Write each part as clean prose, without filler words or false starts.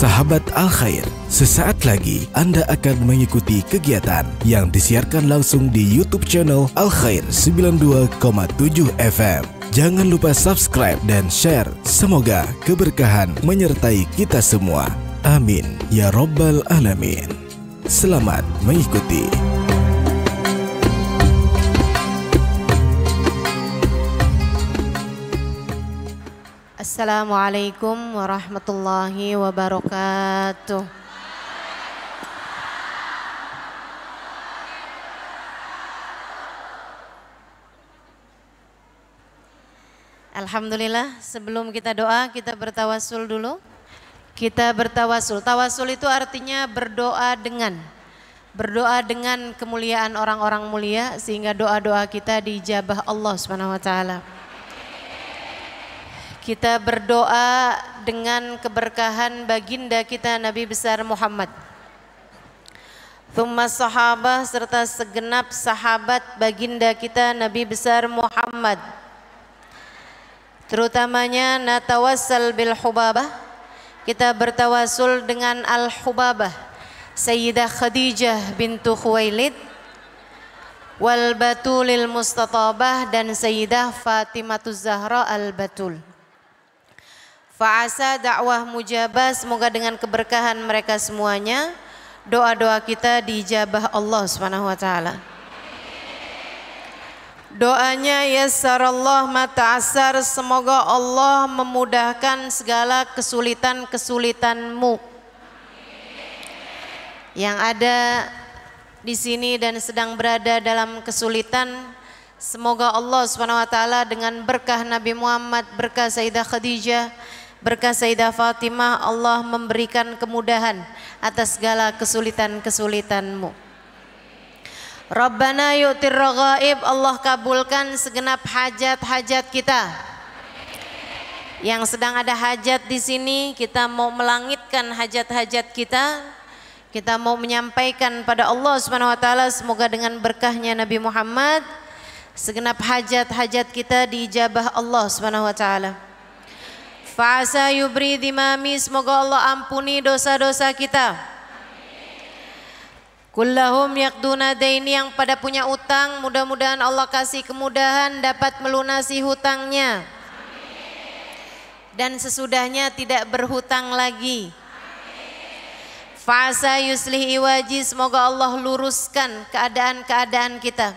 Sahabat Al-Khair, sesaat lagi Anda akan mengikuti kegiatan yang disiarkan langsung di YouTube channel Al-Khair 92,7 FM. Jangan lupa subscribe dan share. Semoga keberkahan menyertai kita semua. Amin ya Rabbal Alamin. Selamat mengikuti. Assalamualaikum warahmatullahi wabarakatuh. Alhamdulillah, sebelum kita doa, kita bertawasul dulu. Kita bertawasul. Tawasul itu artinya berdoa dengan kemuliaan orang-orang mulia, sehingga doa-doa kita diijabah Allah Subhanahu wa taala. Kita berdoa dengan keberkahan baginda kita Nabi besar Muhammad, thumma sahabah serta segenap sahabat baginda kita Nabi besar Muhammad. Terutamanya natawassal bil hubabah, kita bertawasul dengan al-hubabah Sayyidah Khadijah bintu Khuwailid, wal batulil mustatabah, dan Sayyidah Fatimatuz Zahra al-Batul. Fa'asa dakwah mujabah, semoga dengan keberkahan mereka semuanya doa-doa kita diijabah Allah Subhanahu wa taala. Doanya yassarallah ma ta'assar, semoga Allah memudahkan segala kesulitan-kesulitanmu yang ada di sini dan sedang berada dalam kesulitan. Semoga Allah Subhanahu wa taala dengan berkah Nabi Muhammad, berkah Sayyidah Khadijah, berkah Sayyidah Fatimah, Allah memberikan kemudahan atas segala kesulitan-kesulitanmu. Rabbana yu'tir raghaib, Allah kabulkan segenap hajat-hajat kita. Yang sedang ada hajat di sini, kita mau melangitkan hajat-hajat kita. Kita mau menyampaikan pada Allah Subhanahu wa taala, semoga dengan berkahnya Nabi Muhammad segenap hajat-hajat kita diijabah Allah Subhanahu wa taala. Fa'asa yubri dimami, semoga Allah ampuni dosa-dosa kita. Kullahum yaqduna daini, yang pada punya utang, mudah-mudahan Allah kasih kemudahan dapat melunasi hutangnya. Dan sesudahnya tidak berhutang lagi. Fa'asa yuslih iwaji, semoga Allah luruskan keadaan-keadaan kita.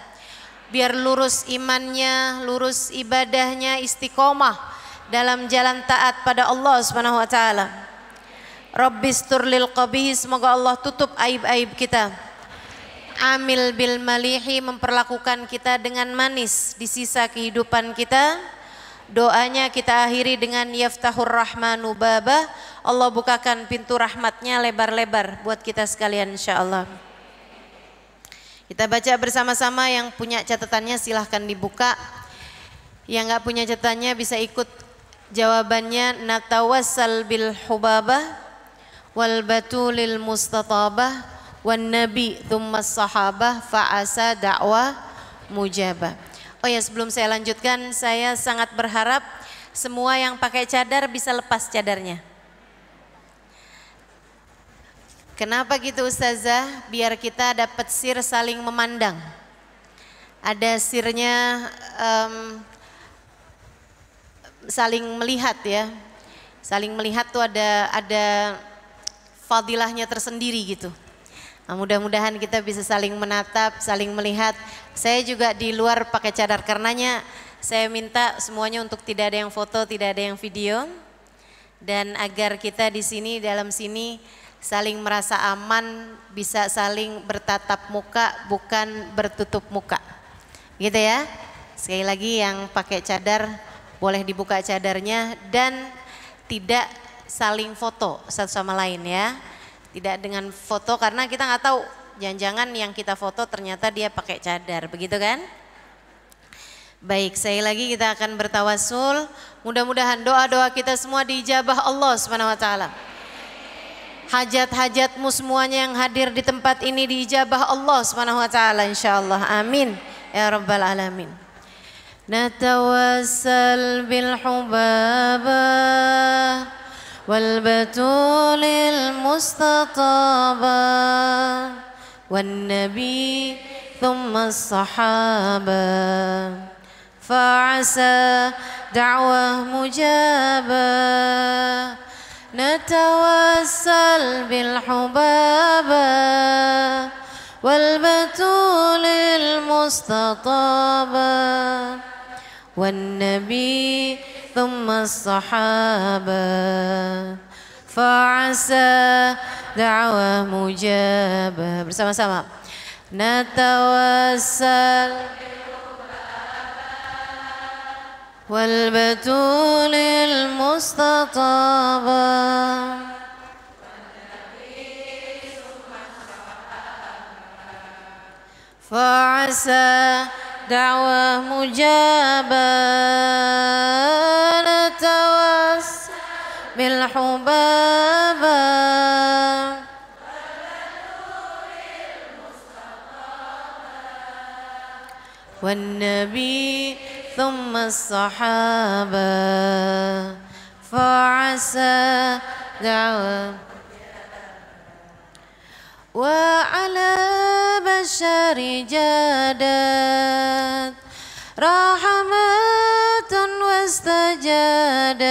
Biar lurus imannya, lurus ibadahnya, istiqomah dalam jalan taat pada Allah Subhanahu wa taala. Rabbistur lil qabih, semoga Allah tutup aib-aib kita. Amil bil malihi, memperlakukan kita dengan manis di sisa kehidupan kita. Doanya kita akhiri dengan yaftahur rahmanu baba, Allah bukakan pintu rahmatnya lebar-lebar buat kita sekalian insyaallah. Kita baca bersama-sama, yang punya catatannya silahkan dibuka. Yang nggak punya catatannya bisa ikut jawabannya. Natawassal bil hubabah wal batulil mustatabah wan nabi thumma sahabah fa'asa dakwah mujabah. Oh ya, sebelum saya lanjutkan, saya sangat berharap semua yang pakai cadar bisa lepas cadarnya. Kenapa gitu Ustazah? Biar kita dapat sir saling memandang. Ada sirnya saling melihat ya. Saling melihat tuh ada fadilahnya tersendiri gitu. Nah, mudah-mudahan kita bisa saling menatap, saling melihat. Saya juga di luar pakai cadar, karenanya saya minta semuanya untuk tidak ada yang foto, tidak ada yang video. Dan agar kita di sini, dalam sini saling merasa aman, bisa saling bertatap muka, bukan bertutup muka. Gitu ya. Sekali lagi, yang pakai cadar boleh dibuka cadarnya dan tidak saling foto satu sama lain ya. Tidak dengan foto, karena kita nggak tahu, jangan-jangan yang kita foto ternyata dia pakai cadar, begitu kan? Baik, sekali lagi kita akan bertawasul. Mudah-mudahan doa-doa kita semua diijabah Allah Subhanahu wa taala. Hajat-hajatmu semuanya yang hadir di tempat ini diijabah Allah Subhanahu wa taala insyaallah. Amin ya rabbal alamin. Natawassal bil hubabah والبتول المستطابة والنبي ثم الصحابة فعسى دعوة مجابة نتوسل بالحبابة والبتول المستطابة والنبي ثم الصحابة فعسى دعوة مجابة. Bersama-sama نتوسل والبتول المستطابة فعسى دعوة مجابة نتوسل بالحبابة والنبي ثم الصحابة فعسى دعوة وعلى بشر جادت رحمة واستجادت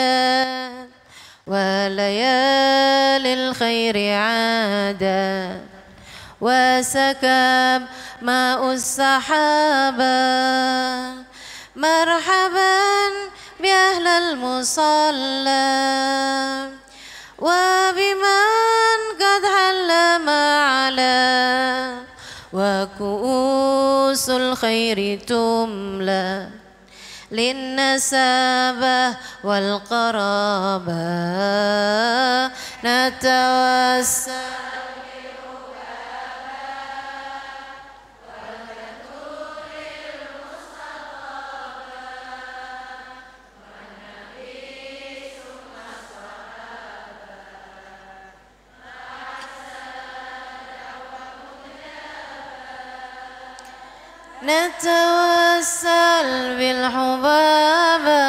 وليالي الخير عادت وسكب ماء السحابة مرحبا بأهل المصلى وبمن قد حل معلا وكؤوس الخير تملى للنسابة والقرابة نتوسل نتوسل بالحبابة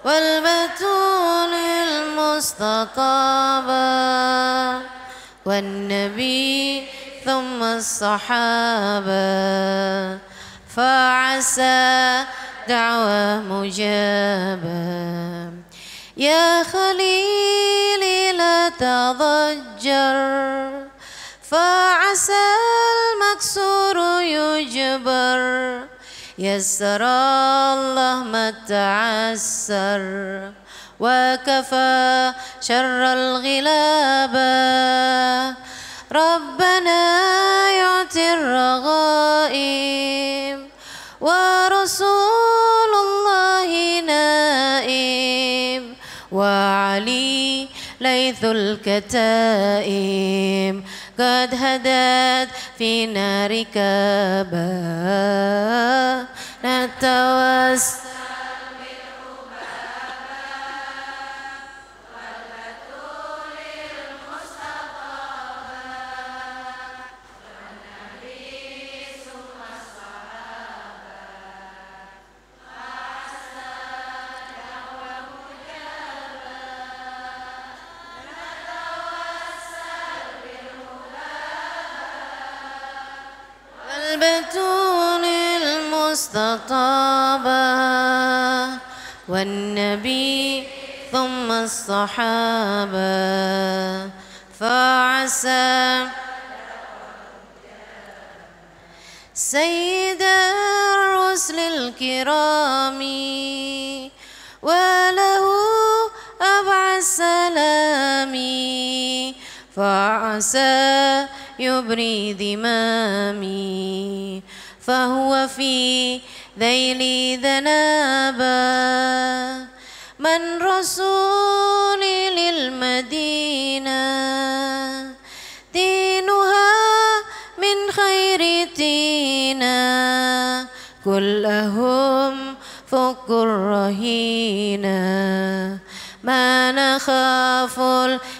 والبتول المستطابة والنبي ثم الصحابة فعسى دعوة مجابة يا خليلي لا تضجر فعسى المكسور يجبر يسر الله ما تعسر وكفى شر الغلابة ربنا يعطي الرغائب ورسول الله نائب وعلي ليث الكتائب قد هدت في نار كابا نتوسل بالحبابة والبتول المستطابة والنبي ثم الصحابة فعسى دعوة مجابة والبتول المستطابة والنبي ثم الصحابة فعسى سيد الرسل الكرام وله أبعى السلام فعسى يبري ذمامي فهو في ذيل ذنابا من رسولي للمدينة دينها من خير تينا كلهم فك الرهينة ما نخاف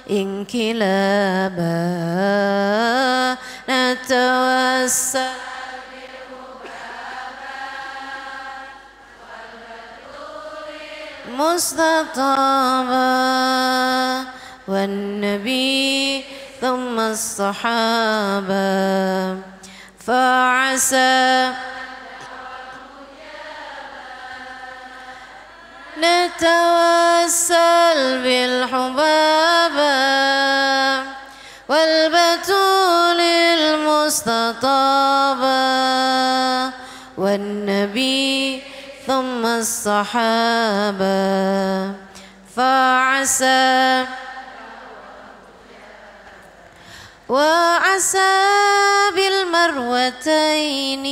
الانكلاب نتوسل المصططابة والنبي ثم الصحابة فعسى نتوسل بالحبابة والبتول المستطابة والنبي ثم الصحابة فعسى وعسى بالمروتين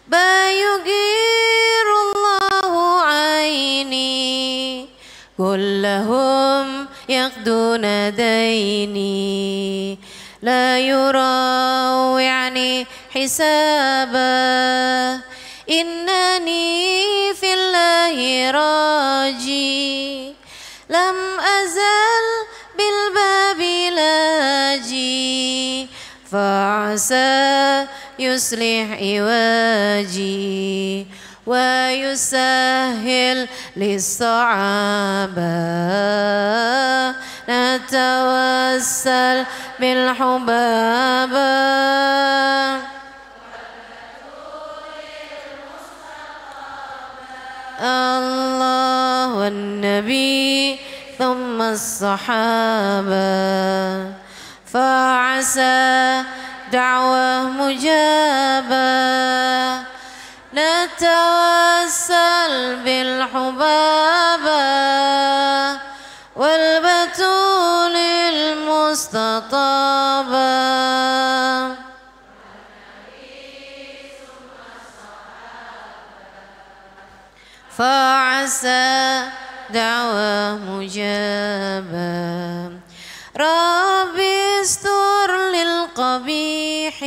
با يغير الله عيني كلهم يقضون ديني لا يراوعني حسابا إنني في الله راجي لم أزل بالباب لاجي فعسى يصلح عواجي ويسهل للصعابة نتوسل بالحبابة الله والنبي ثم الصحابة فعسى دعوة مجابة نتوسل بالحبابة والبتول المستطابة فعسى دعوة مجابة ربي استر للقبيح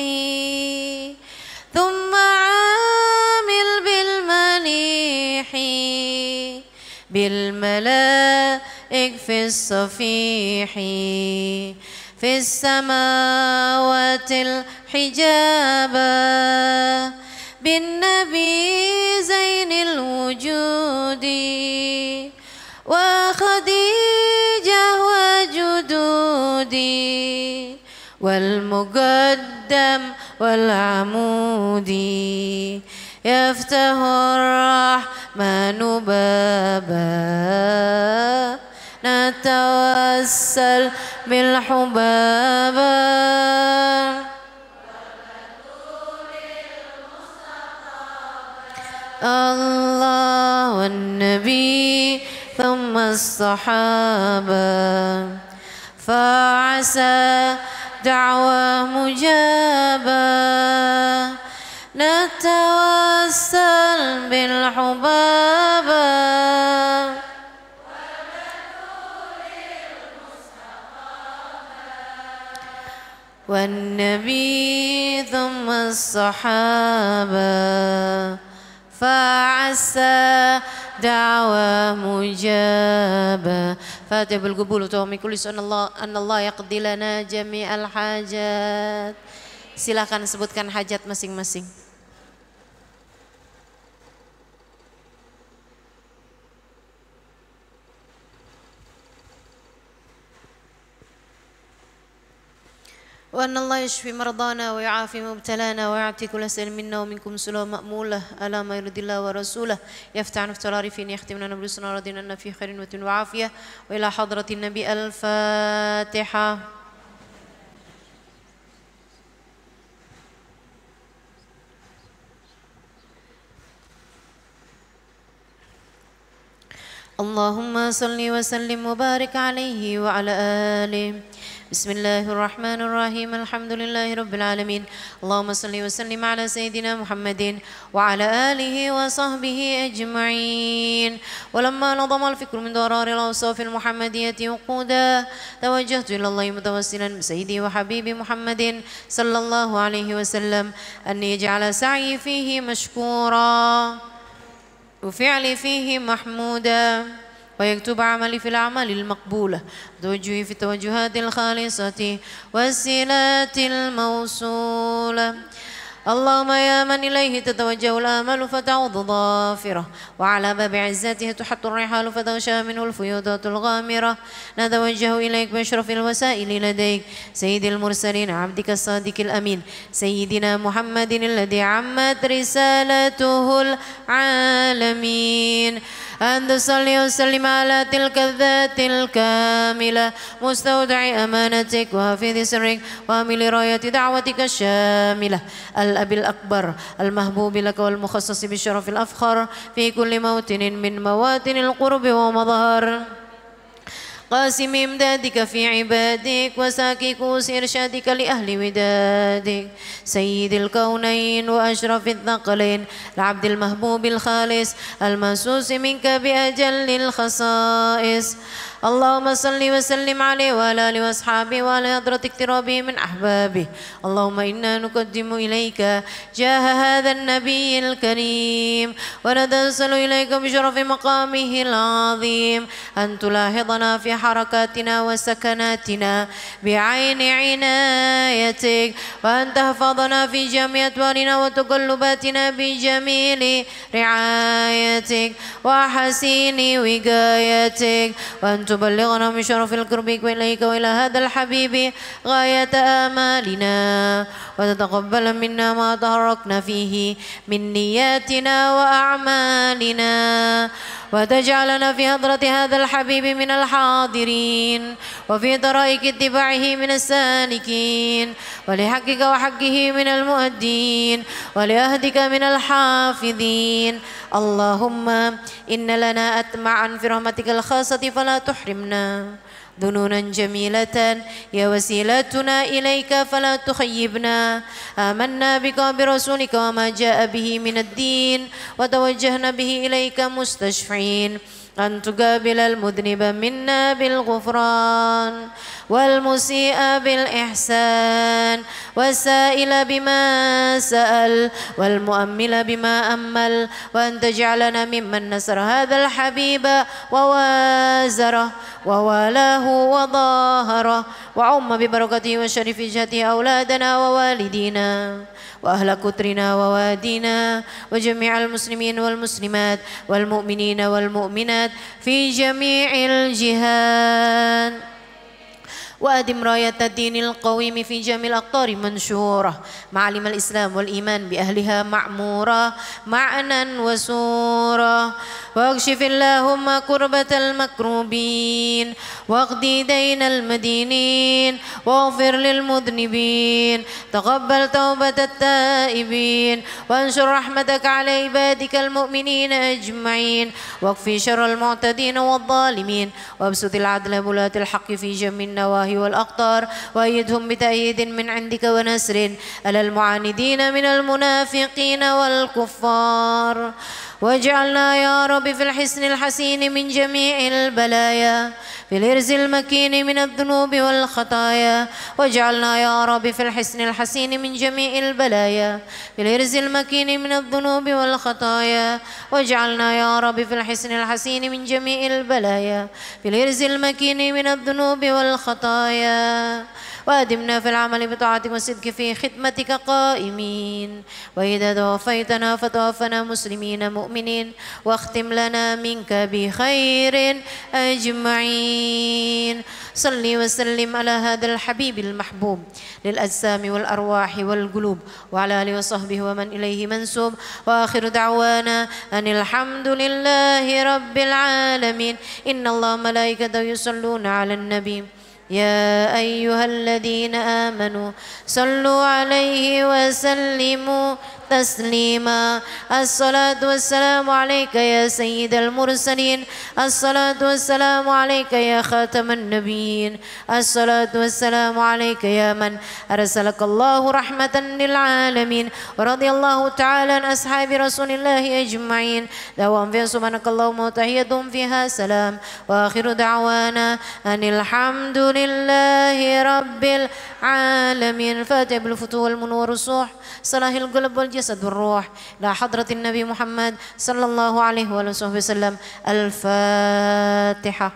ثم عامل بالمنيح بالملائك في الصفيح في السماوات الحجابة بالنبي زين الوجود وخديجة وجدودي والمقدم والعمود يفتح الرحمن بابا نتوسل بالحبابة الله والنبي ثم الصحابة فعسى دعوة مجابة نتوسل بالحبابة والنبي ثم الصحابة فعسى دعوة مجابة فاتح بالقبول وتوفيق كل أن الله يقضي لنا جميع الحاجات. Silakan sebutkan hajat masing-masing. وأن الله يشفي مرضانا ويعافي مبتلانا ويعطي كل سائل منا ومنكم سلوى مأمولة ألا ما يرضي الله ورسوله يفتح نفت العارفين يختم لنا برسولنا رضينا في خير وعافية وإلى حضرة النبي الفاتحة. اللهم صل وسلم وبارك عليه وعلى آله. بسم الله الرحمن الرحيم الحمد لله رب العالمين اللهم صل وسلم على سيدنا محمد وعلى آله وصحبه أجمعين. ولما نظم الفكر من ضرار الأوصاف المحمدية وقودا توجهت إلى الله متوسلا بسيدي وحبيبي محمد صلى الله عليه وسلم أن يجعل سعي فيه مشكورا وفعلي فيه محمودا ويكتب عملي في الأعمال المقبولة توجهي في التوجهات الخالصة والصلات الموصولة اللهم يا من إليه تتوجه الآمال فتعوض ظافرة، وعلى باب عزته تحط الرحال فتغشى منه الفيوضات الغامرة، نتوجه إليك بأشرف الوسائل لديك سيد المرسلين عبدك الصادق الأمين سيدنا محمد الذي عمت رسالته العالمين، أن تصلي وسلم على تلك الذات الكاملة مستودع أمانتك وحافظ سرك وعامل راية دعوتك الشاملة، الأب الأكبر المحبوب لك والمخصص بالشرف الأفخر في كل موطن من مواطن القرب ومظهر قاسم إمدادك في عبادك وساكي كوس إرشادك لأهل ودادك سيد الكونين وأشرف الثقلين العبد المحبوب الخالص المنسوس منك بأجل الخصائص، اللهم صل وسلم عليه وعلى آله وأصحابه وعلى حضرة اقترابه من أحبابه، اللهم إنا نقدم إليك جاه هذا النبي الكريم ونتوسل إليك بشرف مقامه العظيم أن تلاحظنا في حركاتنا وسكناتنا بعين عنايتك، وأن تحفظنا في جميع أطوارنا وتقلباتنا بجميل رعايتك وحسين وقايتك، وأن تبلغنا من شرف القرب إليك وإلى هذا الحبيب غاية آمالنا، وتتقبل منا ما تحركنا فيه من نياتنا وأعمالنا، وتجعلنا في حضرة هذا الحبيب من الحاضرين وفي طرائق اتباعه من السالكين، ولحقك وحقه من المؤدين ولأهدك من الحافظين، اللهم إن لنا أطمعا في رحمتك الخاصة فلا تحرمنا، ظنونا جميلة يا وسيلتنا إليك فلا تخيبنا، آمنا بك وبرسولك وما جاء به من الدين وتوجهنا به إليك مستشفعين أن تقابل المذنب منا بالغفران والمسيء بالإحسان والسائل بما سأل والمؤمل بما أمل، وأن تجعلنا ممن نصر هذا الحبيب ووازره ووالاه وظاهره وعم ببركته وشرف جهته أولادنا ووالدينا وأهل كترنا ووادينا وجميع المسلمين والمسلمات والمؤمنين والمؤمنات في جميع الجهات، وأدم راية الدين القويم في جميع الأقطار منشورة، معالم الإسلام والإيمان بأهلها معمورة معنى وسورة، واكشف اللهم كربة المكروبين واقضي دين المدينين واغفر للمذنبين، تقبل توبة التائبين وانشر رحمتك على عبادك المؤمنين أجمعين، واكفي شر المعتدين والظالمين، وابسط العدل ولاة الحق في جميع النواهي والأقطار، وأيدهم بتأييد من عندك ونسر على المعاندين من المنافقين والكفار، واجعلنا يا رب في الحسن الحسين من جميع البلايا في الإرز المكين من الذنوب والخطايا، واجعلنا يا رب في الحسن الحسين من جميع البلايا في الإرز المكين من الذنوب والخطايا، واجعلنا يا رب في الحسن الحسين من جميع البلايا في الإرز المكين من الذنوب والخطايا، وأدمنا في العمل بطاعتك والصدق في خدمتك قائمين، وإذا توفيتنا فتوفنا مسلمين مؤمنين، واختم لنا منك بخير أجمعين. صل وسلم على هذا الحبيب المحبوب للأجسام والأرواح والقلوب وعلى آله وصحبه ومن إليه منسوب، وآخر دعوانا أن الحمد لله رب العالمين. إن الله ملائكته يصلون على النبي يا أيها الذين آمنوا صلوا عليه وسلموا تسليما. الصلاة والسلام عليك يا سيد المرسلين، الصلاة والسلام عليك يا خاتم النبيين، الصلاة والسلام عليك يا من أرسلك الله رحمة للعالمين. ورضي الله تعالى عن أصحاب رسول الله أجمعين، دوام فيها سبحانك اللهم وتحيتهم فيها سلام، وآخر دعوانا أن الحمد لله رب العالمين. فاتح بالفتوح والمنور والصوح، صلاح القلب والجسد والروح، إلى حضرة النبي محمد صلى الله عليه وآله وسلم. الفاتحة.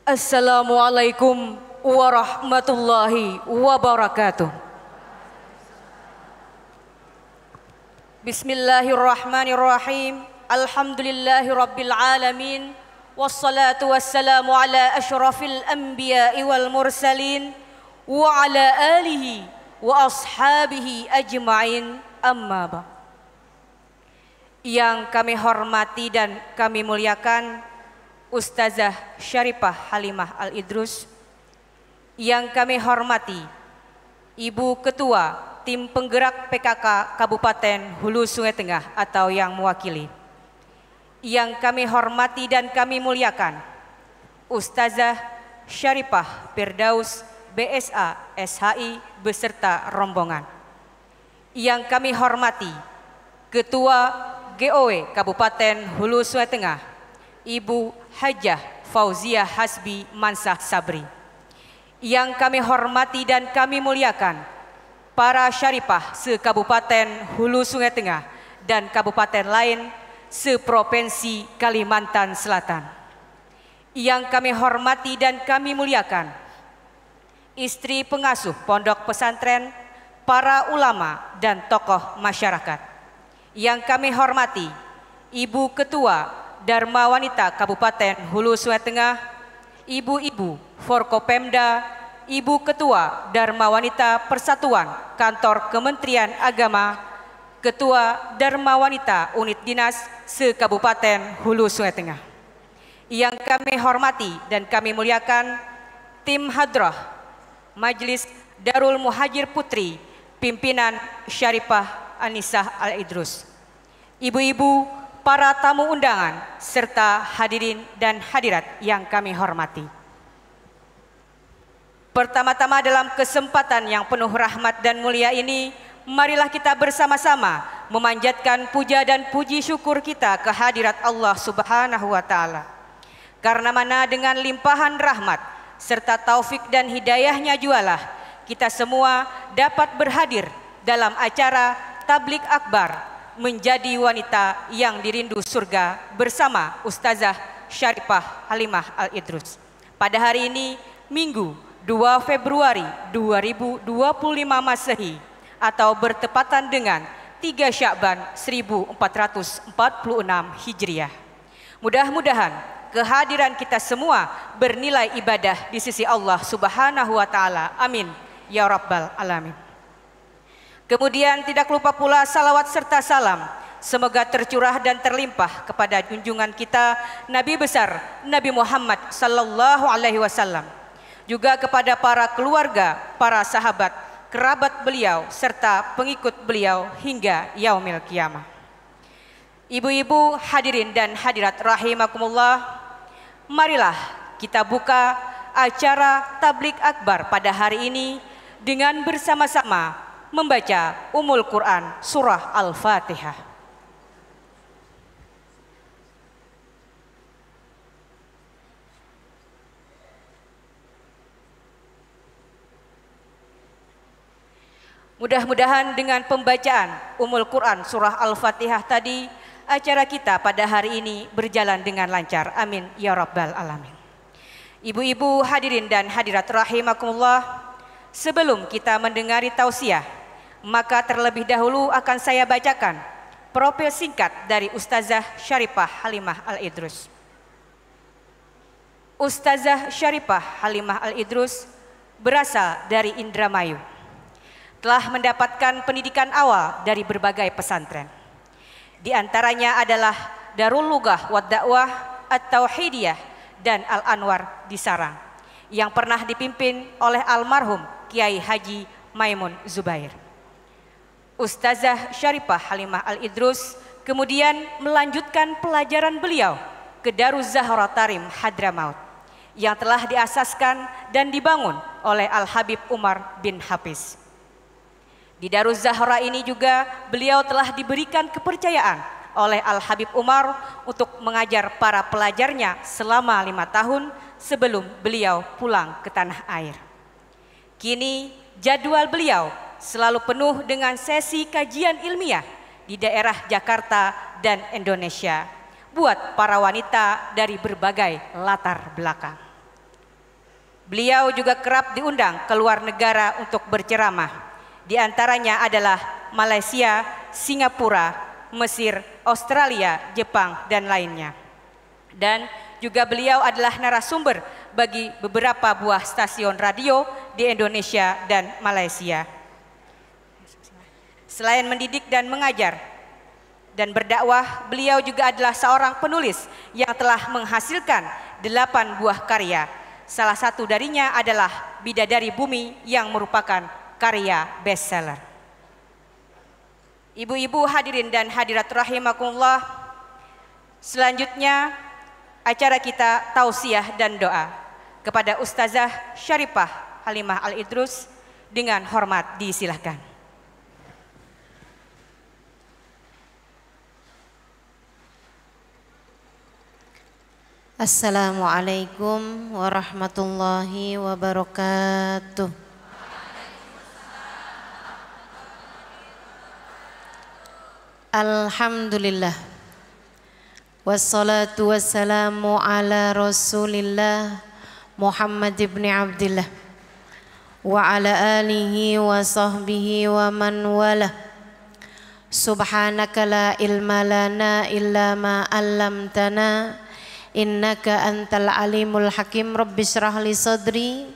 Assalamualaikum warahmatullahi wabarakatuh. Bismillahirrahmanirrahim. Alhamdulillahi rabbil alamin. Wassalatu wassalamu ala asyrafil anbiya'i wal mursalin wa ala alihi wa ashabihi ajma'in, amma ba'd. Yang kami hormati dan kami muliakan Ustazah Syarifah Halimah Al-Idrus, yang kami hormati Ibu Ketua Tim Penggerak PKK Kabupaten Hulu Sungai Tengah atau yang mewakili, yang kami hormati dan kami muliakan Ustazah Syarifah Firdaus BSA SHI beserta rombongan, yang kami hormati Ketua GOW Kabupaten Hulu Sungai Tengah Ibu Hajah Fauziah Hasbi Mansah Sabri, yang kami hormati dan kami muliakan para syarifah se-Kabupaten Hulu Sungai Tengah dan kabupaten lain se-Provinsi Kalimantan Selatan, yang kami hormati dan kami muliakan istri pengasuh pondok pesantren, para ulama dan tokoh masyarakat, yang kami hormati Ibu Ketua Dharma Wanita Kabupaten Hulu Sungai Tengah, ibu-ibu Forkopemda, Ibu Ketua Dharma Wanita Persatuan Kantor Kementerian Agama, Ketua Dharma Wanita Unit Dinas se-Kabupaten Hulu Sungai Tengah, yang kami hormati dan kami muliakan tim hadrah Majelis Darul Muhajir Putri pimpinan Syarifah Anisah Al-Idrus, ibu-ibu, para tamu undangan, serta hadirin dan hadirat yang kami hormati. Pertama-tama dalam kesempatan yang penuh rahmat dan mulia ini, marilah kita bersama-sama memanjatkan puja dan puji syukur kita kehadirat Allah Subhanahu wa Ta'ala. Karena mana dengan limpahan rahmat serta taufik dan hidayahnya jualah kita semua dapat berhadir dalam acara Tablik Akbar menjadi wanita yang dirindu surga bersama Ustazah Syarifah Halimah Al-Idrus. Pada hari ini, Minggu 2 Februari 2025 Masehi atau bertepatan dengan 3 Sya'ban 1446 Hijriah. Mudah-mudahan kehadiran kita semua bernilai ibadah di sisi Allah Subhanahu wa Ta'ala. Amin ya rabbal alamin. Kemudian tidak lupa pula salawat serta salam semoga tercurah dan terlimpah kepada junjungan kita Nabi besar Nabi Muhammad sallallahu alaihi wasallam, juga kepada para keluarga, para sahabat, kerabat beliau serta pengikut beliau hingga yaumil kiamah. Ibu-ibu hadirin dan hadirat rahimakumullah, marilah kita buka acara Tablik Akbar pada hari ini dengan bersama-sama membaca Ummul Quran Surah Al-Fatihah. Mudah-mudahan dengan pembacaan Ummul Quran Surah Al-Fatihah tadi, acara kita pada hari ini berjalan dengan lancar. Amin ya rabbal alamin. Ibu-ibu hadirin dan hadirat rahimakumullah, sebelum kita mendengari tausiah, maka terlebih dahulu akan saya bacakan profil singkat dari Ustazah Syarifah Halimah Al-Idrus. Ustazah Syarifah Halimah Al-Idrus berasal dari Indramayu. Telah mendapatkan pendidikan awal dari berbagai pesantren. Di antaranya adalah Darul Lughah wa Dakwah At-Tauhidiyah dan Al-Anwar di Sarang, yang pernah dipimpin oleh almarhum Kiai Haji Maimun Zubair. Ustazah Syarifah Halimah Al-Idrus kemudian melanjutkan pelajaran beliau ke Daruz Zahra Tarim Hadramaut, yang telah diasaskan dan dibangun oleh Al-Habib Umar bin Hafiz. Di Daruz Zahra ini juga beliau telah diberikan kepercayaan oleh Al-Habib Umar untuk mengajar para pelajarnya selama 5 tahun sebelum beliau pulang ke tanah air. Kini jadwal beliau selalu penuh dengan sesi kajian ilmiah di daerah Jakarta dan Indonesia buat para wanita dari berbagai latar belakang. Beliau juga kerap diundang ke luar negara untuk berceramah. Di antaranya adalah Malaysia, Singapura, Mesir, Australia, Jepang, dan lainnya. Dan juga beliau adalah narasumber bagi beberapa buah stasiun radio di Indonesia dan Malaysia. Selain mendidik dan mengajar dan berdakwah, beliau juga adalah seorang penulis yang telah menghasilkan 8 buah karya. Salah satu darinya adalah Bidadari Bumi yang merupakan karya bestseller. Ibu-ibu hadirin dan hadirat rahimakumullah, selanjutnya acara kita tausiah dan doa kepada Ustazah Syarifah Halimah Al-Idrus. Dengan hormat disilahkan. Assalamualaikum warahmatullahi wabarakatuh. Alhamdulillah. Wassalatu wassalamu ala Rasulillah Muhammad ibn Abdillah wa ala alihi wa sahbihi wa man wala. Subhanaka la ilma lana illa ma 'allamtana innaka antal alimul hakim. Rabbi shrah li sadri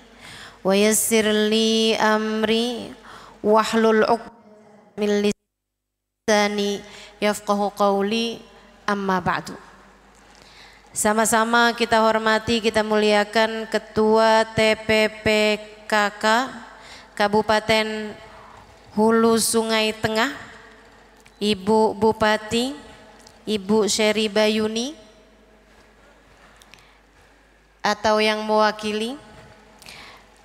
wa yassir li amri wahlul 'uqdatam min lisani yafqahu qawli. Amma ba'du. Sama-sama kita hormati, kita muliakan Ketua TPPKK Kabupaten Hulu Sungai Tengah, Ibu Bupati, Ibu Syeri Bayuni, atau yang mewakili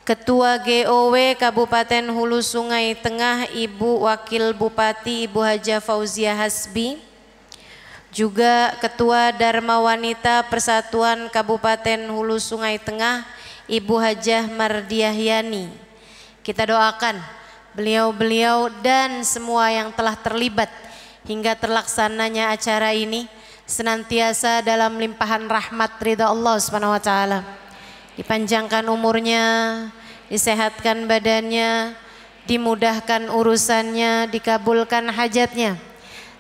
Ketua GOW Kabupaten Hulu Sungai Tengah, Ibu Wakil Bupati Ibu Hajah Fauzia Hasbi, juga Ketua Dharma Wanita Persatuan Kabupaten Hulu Sungai Tengah Ibu Hajah Mardiah Yani. Kita doakan beliau-beliau dan semua yang telah terlibat hingga terlaksananya acara ini senantiasa dalam limpahan rahmat ridha Allah Subhanahu wa taala. Dipanjangkan umurnya, disehatkan badannya, dimudahkan urusannya, dikabulkan hajatnya,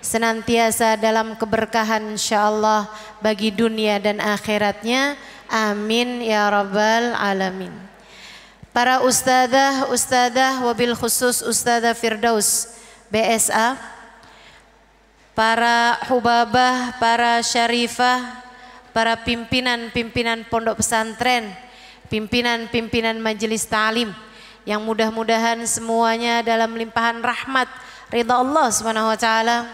senantiasa dalam keberkahan insyaallah bagi dunia dan akhiratnya. Amin ya rabbal alamin. Para ustadzah wabil khusus Ustadzah Firdaus BSA, para hubabah, para syarifah, para pimpinan-pimpinan pondok pesantren, pimpinan-pimpinan majelis ta'lim, yang mudah-mudahan semuanya dalam limpahan rahmat ridha Allah Subhanahu wa taala,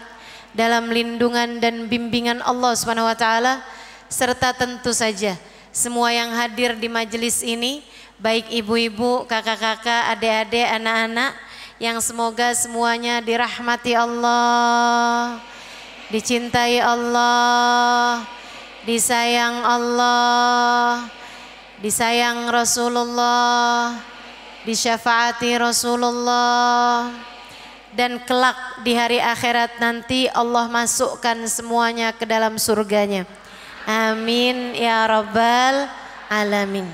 dalam lindungan dan bimbingan Allah Subhanahu wa taala, serta tentu saja semua yang hadir di majelis ini, baik ibu-ibu, kakak-kakak, adik-adik, anak-anak, yang semoga semuanya dirahmati Allah, dicintai Allah, disayang Allah, disayang Rasulullah, disyafaati Rasulullah, dan kelak di hari akhirat nanti Allah masukkan semuanya ke dalam surganya. Amin ya rabbal alamin.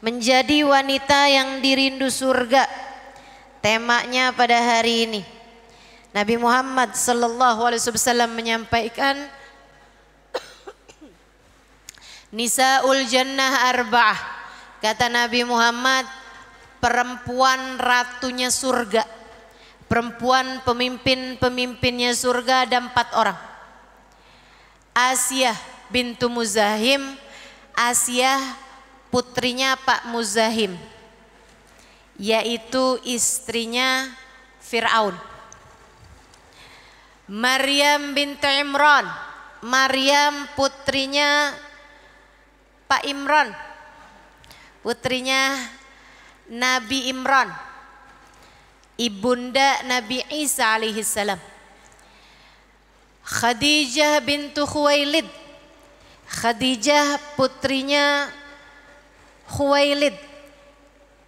Menjadi wanita yang dirindu surga, temanya pada hari ini. Nabi Muhammad sallallahu alaihi wasallam menyampaikan Nisaul jannah arba'ah. Kata Nabi Muhammad, perempuan ratunya surga, perempuan pemimpin-pemimpinnya surga ada 4 orang. Asiyah bintu Muzahim, Asiyah putrinya Pak Muzahim, yaitu istrinya Fir'aun. Maryam bintu Imran, Maryam putrinya Pak Imran, putrinya Nabi Imran, ibunda Nabi Isa alaihi salam. Khadijah bintu Khuwailid, Khadijah putrinya Khuwailid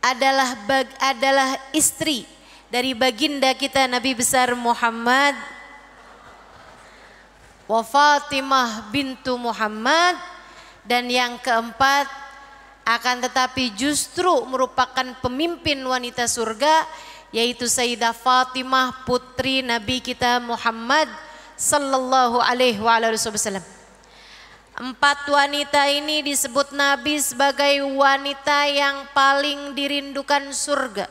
adalah istri dari baginda kita Nabi besar Muhammad. Wa Fatimah bintu Muhammad, dan yang keempat akan tetapi justru merupakan pemimpin wanita surga, yaitu Sayyidah Fatimah putri Nabi kita Muhammad sallallahu alaihi wasallam. 4 wanita ini disebut Nabi sebagai wanita yang paling dirindukan surga.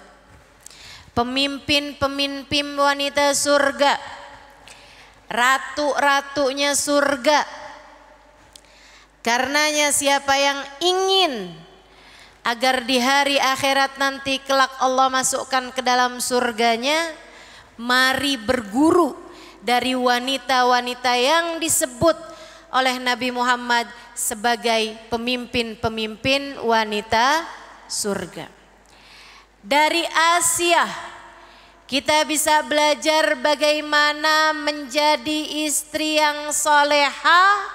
Pemimpin-pemimpin wanita surga, ratu-ratunya surga. Karenanya siapa yang ingin agar di hari akhirat nanti kelak Allah masukkan ke dalam surganya, mari berguru dari wanita-wanita yang disebut oleh Nabi Muhammad sebagai pemimpin-pemimpin wanita surga. Dari Asia kita bisa belajar bagaimana menjadi istri yang solehah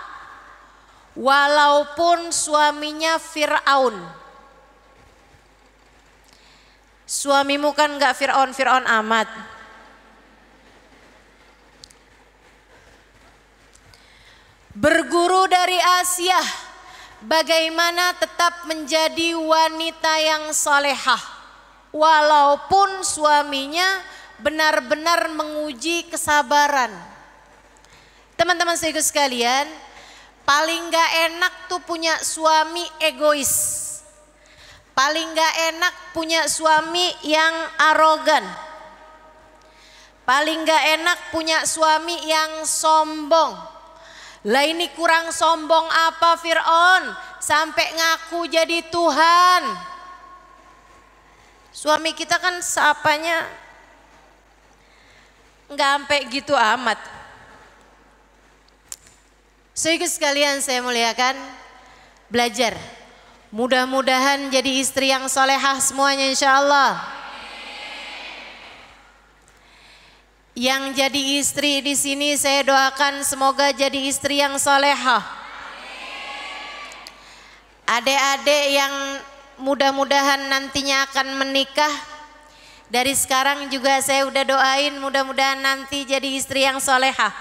walaupun suaminya Fir'aun. Suamimu kan gak Fir'aun amat. Berguru dari Asia bagaimana tetap menjadi wanita yang solehah walaupun suaminya benar-benar menguji kesabaran. Teman-teman saya sekalian, paling gak enak tuh punya suami egois. Paling gak enak punya suami yang arogan. Paling gak enak punya suami yang sombong. Lah ini kurang sombong apa Fir'aun sampai ngaku jadi Tuhan. Suami kita kan sapanya nggak sampai gitu amat. Saudara sekalian saya muliakan, belajar. Mudah-mudahan jadi istri yang solehah semuanya insya Allah. Yang jadi istri di sini saya doakan semoga jadi istri yang solehah. Adik-adik yang mudah-mudahan nantinya akan menikah, dari sekarang juga saya udah doain mudah-mudahan nanti jadi istri yang solehah.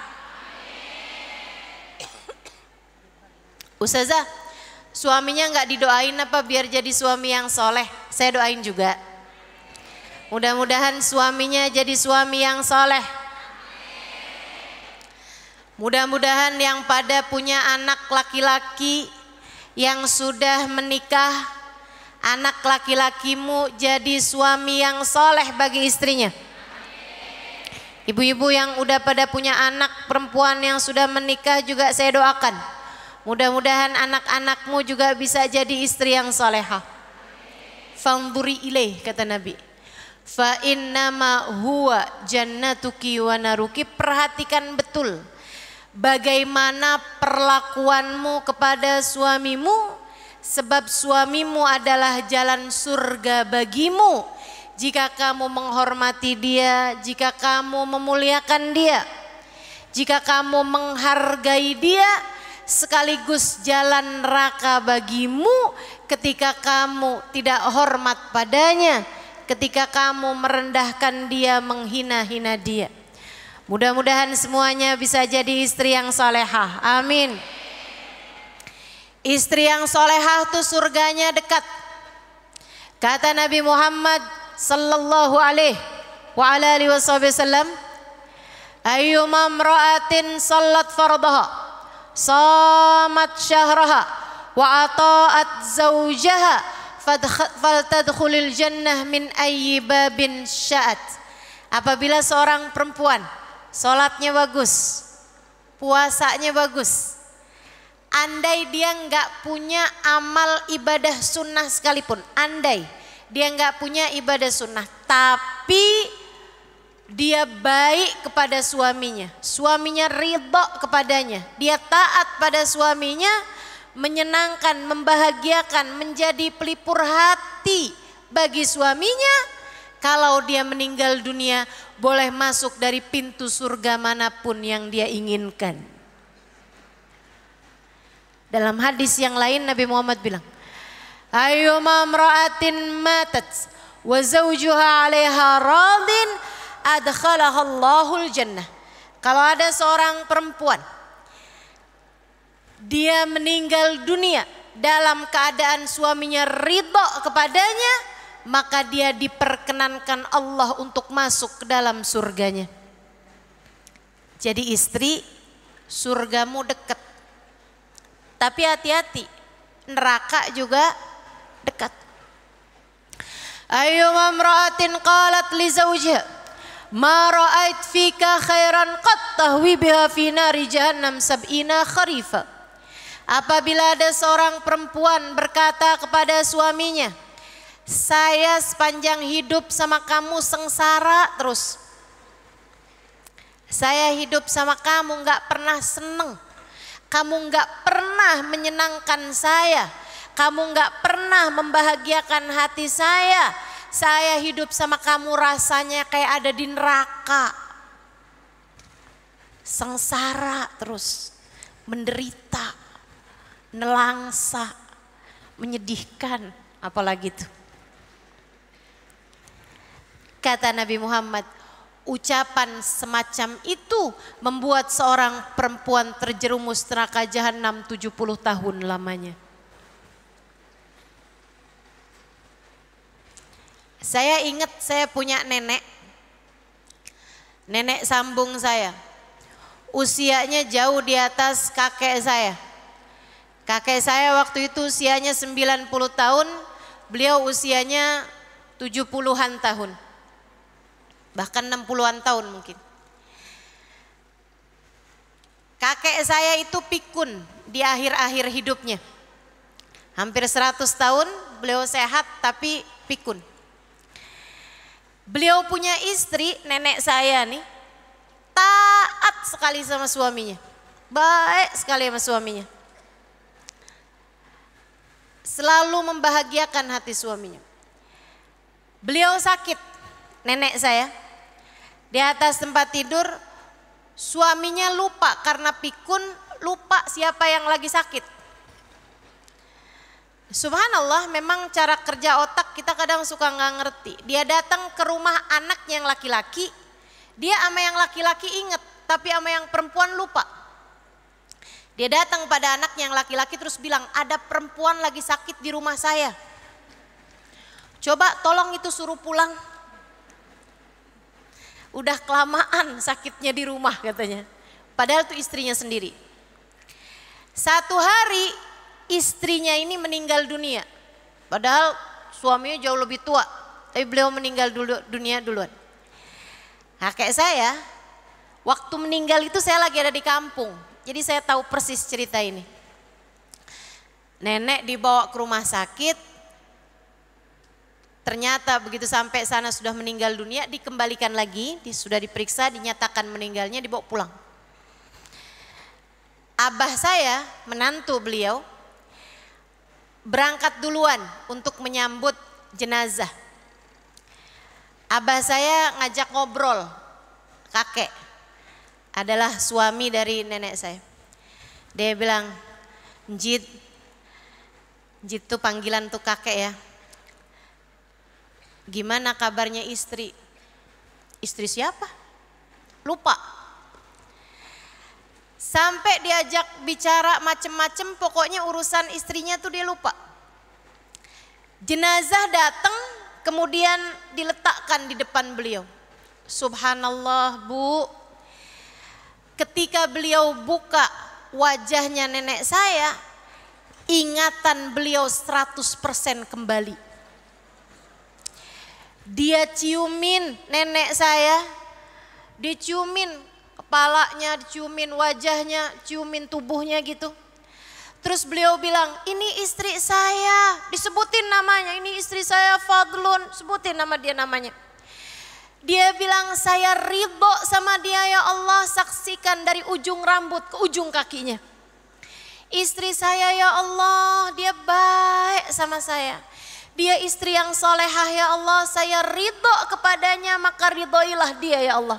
Ustazah, suaminya nggak didoain apa biar jadi suami yang soleh? Saya doain juga. Mudah-mudahan suaminya jadi suami yang soleh. Mudah-mudahan yang pada punya anak laki-laki yang sudah menikah, anak laki-lakimu jadi suami yang soleh bagi istrinya. Ibu-ibu yang udah pada punya anak perempuan yang sudah menikah juga saya doakan. Mudah-mudahan anak-anakmu juga bisa jadi istri yang solehah. Fanzuri ilaih kata Nabi. Fa innama huwa jannatuki wa naruki. Perhatikan betul bagaimana perlakuanmu kepada suamimu, sebab suamimu adalah jalan surga bagimu jika kamu menghormati dia, jika kamu memuliakan dia, jika kamu menghargai dia, sekaligus jalan neraka bagimu ketika kamu tidak hormat padanya, ketika kamu merendahkan dia, menghina-hina dia. Mudah-mudahan semuanya bisa jadi istri yang solehah. Amin. Istri yang solehah tuh surganya dekat. Kata Nabi Muhammad sallallahu alaihi wa ala alihi wasallam, ayyuma imra'atin sallat fardaha, samat syahraha, wa ata'at zawjaha, faltadkhulil jannah min ayyi babin sya'at. Apabila seorang perempuan sholatnya bagus, puasanya bagus, andai dia nggak punya amal ibadah sunnah sekalipun, andai dia nggak punya ibadah sunnah, tapi dia baik kepada suaminya, suaminya ridho kepadanya, dia taat pada suaminya, menyenangkan, membahagiakan, menjadi pelipur hati bagi suaminya, kalau dia meninggal dunia boleh masuk dari pintu surga manapun yang dia inginkan. Dalam hadis yang lain Nabi Muhammad bilang, ayyuma imra'atin matat wa zawjuha 'alaiha radin adkhalaha Allahul jannah. Kalau ada seorang perempuan dia meninggal dunia dalam keadaan suaminya ridho kepadanya, maka dia diperkenankan Allah untuk masuk ke dalam surganya. Jadi istri, surgamu dekat. Tapi hati-hati, neraka juga dekat. Ayyuma imra'atin qalat li zawjiha ma ra'ait fika khairan qad tahwi biha fi nari jahannam sab'ina kharifa. Apabila ada seorang perempuan berkata kepada suaminya, saya sepanjang hidup sama kamu sengsara terus. Saya hidup sama kamu gak pernah seneng. Kamu gak pernah menyenangkan saya. Kamu gak pernah membahagiakan hati saya. Saya hidup sama kamu rasanya kayak ada di neraka. Sengsara terus, menderita, nelangsa, menyedihkan, apalagi itu. Kata Nabi Muhammad, ucapan semacam itu membuat seorang perempuan terjerumus neraka jahanam 70 tahun lamanya. Saya ingat saya punya nenek. Nenek sambung saya. Usianya jauh di atas kakek saya. Kakek saya waktu itu usianya 90 tahun, beliau usianya 70-an tahun. Bahkan 60-an tahun mungkin. Kakek saya itu pikun di akhir-akhir hidupnya. Hampir 100 tahun beliau sehat tapi pikun. Beliau punya istri, nenek saya nih, taat sekali sama suaminya. Baik sekali sama suaminya. Selalu membahagiakan hati suaminya. Beliau sakit, nenek saya. Di atas tempat tidur, suaminya lupa karena pikun, lupa siapa yang lagi sakit. Subhanallah, memang cara kerja otak kita kadang suka nggak ngerti. Dia datang ke rumah anak yang laki-laki, dia sama yang laki-laki inget, tapi sama yang perempuan lupa. Dia datang pada anak yang laki-laki terus bilang, ada perempuan lagi sakit di rumah saya. Coba tolong itu suruh pulang. Udah kelamaan sakitnya di rumah katanya. Padahal itu istrinya sendiri. Satu hari istrinya ini meninggal dunia. Padahal suaminya jauh lebih tua. Tapi beliau meninggal dunia duluan. Kakek saya, waktu meninggal itu saya lagi ada di kampung. Jadi saya tahu persis cerita ini. Nenek dibawa ke rumah sakit. Ternyata begitu sampai sana sudah meninggal dunia, dikembalikan lagi, sudah diperiksa, dinyatakan meninggalnya, dibawa pulang. Abah saya, menantu beliau, berangkat duluan untuk menyambut jenazah. Abah saya ngajak ngobrol, kakek adalah suami dari nenek saya. Dia bilang, Njit tuh panggilan tuh kakek ya. Gimana kabarnya istri? Istri siapa? Lupa. Sampai diajak bicara macem-macem, pokoknya urusan istrinya tuh dia lupa. Jenazah datang, kemudian diletakkan di depan beliau. Subhanallah Bu, ketika beliau buka wajahnya nenek saya, ingatan beliau 100% kembali. Dia ciumin nenek saya, diciumin kepalanya, diciumin wajahnya, ciumin tubuhnya gitu. Terus beliau bilang, ini istri saya, disebutin namanya, ini istri saya Fadlun, sebutin nama dia namanya. Dia bilang, saya ridho sama dia ya Allah, saksikan dari ujung rambut ke ujung kakinya. Istri saya ya Allah, dia baik sama saya. Dia istri yang solehah ya Allah, saya ridho kepadanya, maka ridhoilah dia ya Allah.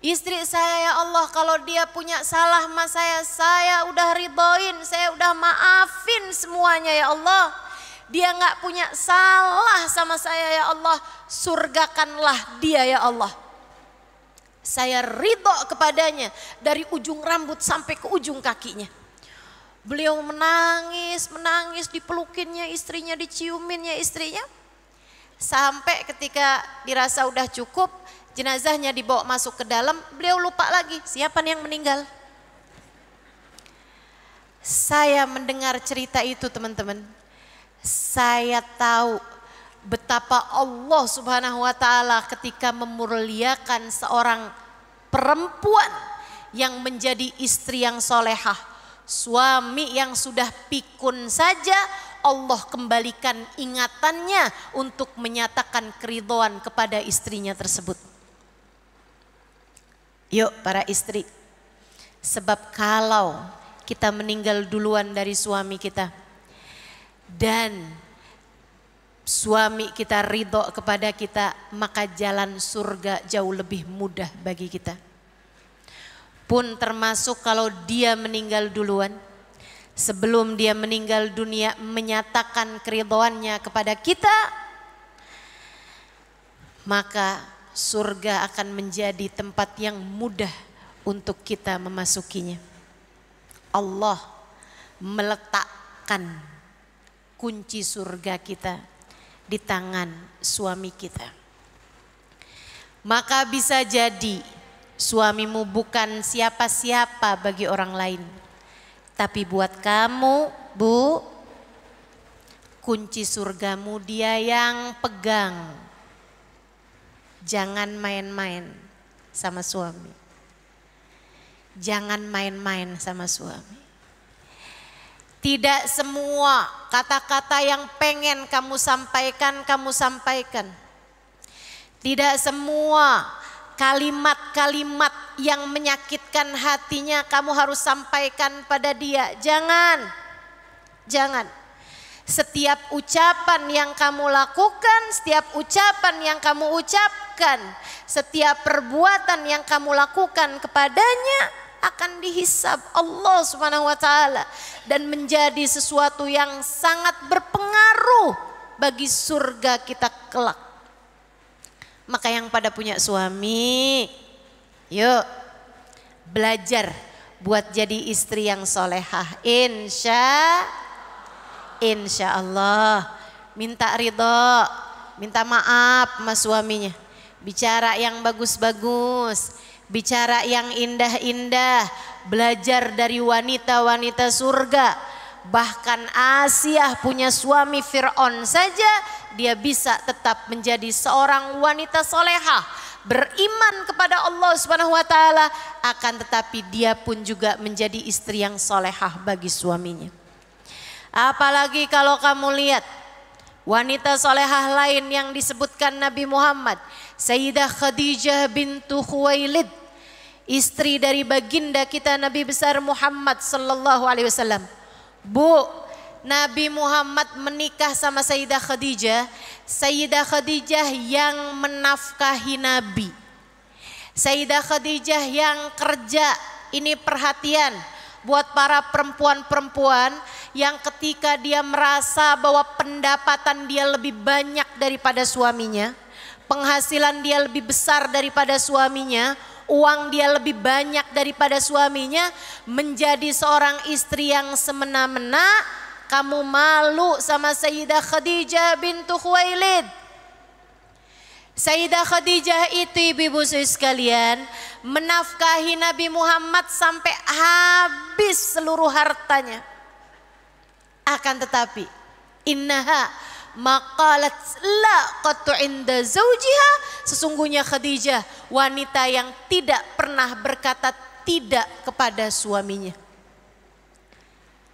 Istri saya ya Allah, kalau dia punya salah sama saya udah ridhoin, saya udah maafin semuanya ya Allah. Dia gak punya salah sama saya ya Allah, surgakanlah dia ya Allah. Saya ridho kepadanya dari ujung rambut sampai ke ujung kakinya. Beliau menangis, dipelukinnya istrinya, diciuminnya istrinya. Sampai ketika dirasa udah cukup, jenazahnya dibawa masuk ke dalam, beliau lupa lagi siapa yang meninggal. Saya mendengar cerita itu teman-teman. Saya tahu betapa Allah Subhanahu wa taala ketika memuliakan seorang perempuan yang menjadi istri yang solehah. Suami yang sudah pikun saja Allah kembalikan ingatannya untuk menyatakan keridhaan kepada istrinya tersebut. Yuk para istri, sebab kalau kita meninggal duluan dari suami kita dan suami kita ridho kepada kita, maka jalan surga jauh lebih mudah bagi kita. Pun termasuk kalau dia meninggal duluan, sebelum dia meninggal dunia menyatakan keridhaannya kepada kita, maka surga akan menjadi tempat yang mudah untuk kita memasukinya. Allah meletakkan kunci surga kita di tangan suami kita. Maka bisa jadi suamimu bukan siapa-siapa bagi orang lain. Tapi buat kamu, Bu, kunci surgamu dia yang pegang. Jangan main-main sama suami. Jangan main-main sama suami. Tidak semua kata-kata yang pengen kamu sampaikan, kamu sampaikan. Tidak semua kalimat-kalimat yang menyakitkan hatinya kamu harus sampaikan pada dia. Jangan. Setiap ucapan yang kamu lakukan, setiap ucapan yang kamu ucapkan, setiap perbuatan yang kamu lakukan kepadanya akan dihisab Allah Subhanahu wa taala dan menjadi sesuatu yang sangat berpengaruh bagi surga kita kelak. Maka yang pada punya suami, yuk belajar buat jadi istri yang solehah. Insya Allah. Minta ridho, minta maaf sama suaminya. Bicara yang bagus-bagus, bicara yang indah-indah. Belajar dari wanita-wanita surga. Bahkan Asiyah punya suami Fir'aun saja, dia bisa tetap menjadi seorang wanita solehah, beriman kepada Allah Subhanahu wa taala, akan tetapi dia pun juga menjadi istri yang solehah bagi suaminya. Apalagi kalau kamu lihat wanita solehah lain yang disebutkan Nabi Muhammad, Sayyidah Khadijah bintu Khuwailid, istri dari baginda kita Nabi besar Muhammad sallallahu alaihi wasallam. Bu, Nabi Muhammad menikah sama Sayyidah Khadijah. Sayyidah Khadijah yang menafkahi Nabi. Sayyidah Khadijah yang kerja. Ini perhatian buat para perempuan-perempuan yang ketika dia merasa bahwa pendapatan dia lebih banyak daripada suaminya, penghasilan dia lebih besar daripada suaminya, uang dia lebih banyak daripada suaminya, menjadi seorang istri yang semena-mena. Kamu malu sama Sayyidah Khadijah bintu Khuwailid. Sayyidah Khadijah itu ibu-ibu sekalian menafkahi Nabi Muhammad sampai habis seluruh hartanya. Akan tetapi innaha maqalat la qattu inda zawjiha, sesungguhnya Khadijah wanita yang tidak pernah berkata tidak kepada suaminya.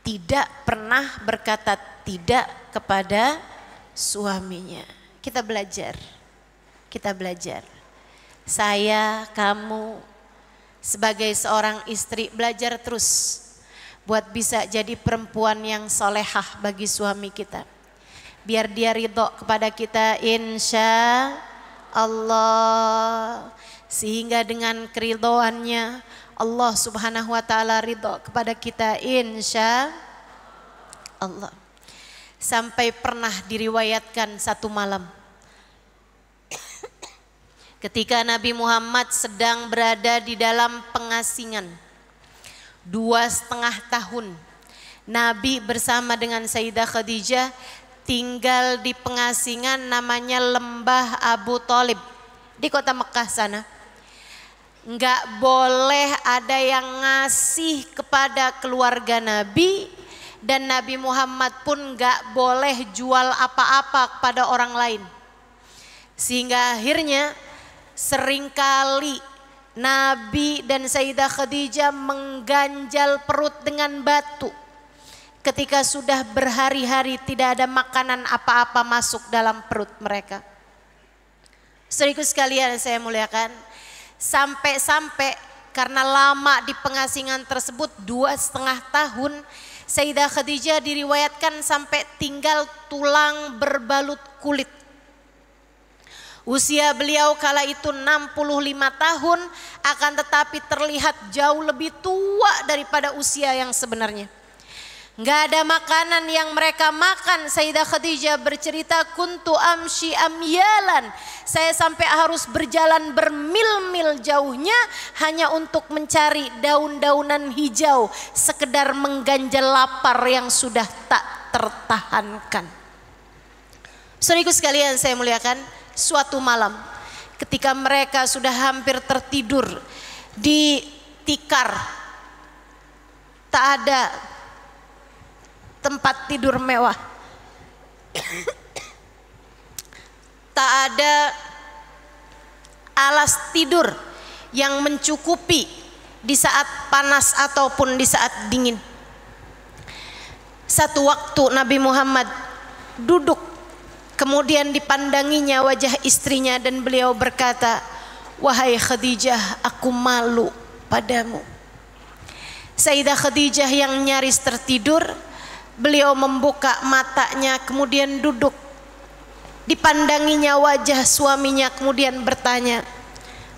Tidak pernah berkata tidak kepada suaminya. Kita belajar. Saya, kamu sebagai seorang istri belajar terus buat bisa jadi perempuan yang solehah bagi suami kita. Biar dia ridho kepada kita insya Allah. Sehingga dengan keridhoannya Allah Subhanahu wa taala ridho kepada kita insya Allah. Sampai pernah diriwayatkan satu malam ketika Nabi Muhammad sedang berada di dalam pengasingan 2,5 tahun Nabi bersama dengan Sayyidah Khadijah tinggal di pengasingan namanya Lembah Abu Thalib di kota Mekah sana. Enggak boleh ada yang ngasih kepada keluarga Nabi, dan Nabi Muhammad pun enggak boleh jual apa-apa kepada orang lain. Sehingga akhirnya seringkali Nabi dan Sayyidah Khadijah mengganjal perut dengan batu ketika sudah berhari-hari tidak ada makanan apa-apa masuk dalam perut mereka. Saudaraku sekalian saya muliakan, sampai-sampai karena lama di pengasingan tersebut 2,5 tahun, Sayyidah Khadijah diriwayatkan sampai tinggal tulang berbalut kulit. Usia beliau kala itu 65 tahun, akan tetapi terlihat jauh lebih tua daripada usia yang sebenarnya. Enggak ada makanan yang mereka makan. Sayyidah Khadijah bercerita, kuntu amshi amyalan, saya sampai harus berjalan bermil-mil jauhnya hanya untuk mencari daun-daunan hijau, sekedar mengganjal lapar yang sudah tak tertahankan. Saudaraku sekalian saya muliakan, suatu malam ketika mereka sudah hampir tertidur di tikar, tak ada tempat tidur mewah, tak ada alas tidur yang mencukupi di saat panas ataupun di saat dingin. Satu waktu Nabi Muhammad duduk, kemudian dipandanginya wajah istrinya dan beliau berkata, wahai Khadijah, aku malu padamu. Sayyidah Khadijah yang nyaris tertidur, beliau membuka matanya kemudian duduk. Dipandanginya wajah suaminya kemudian bertanya,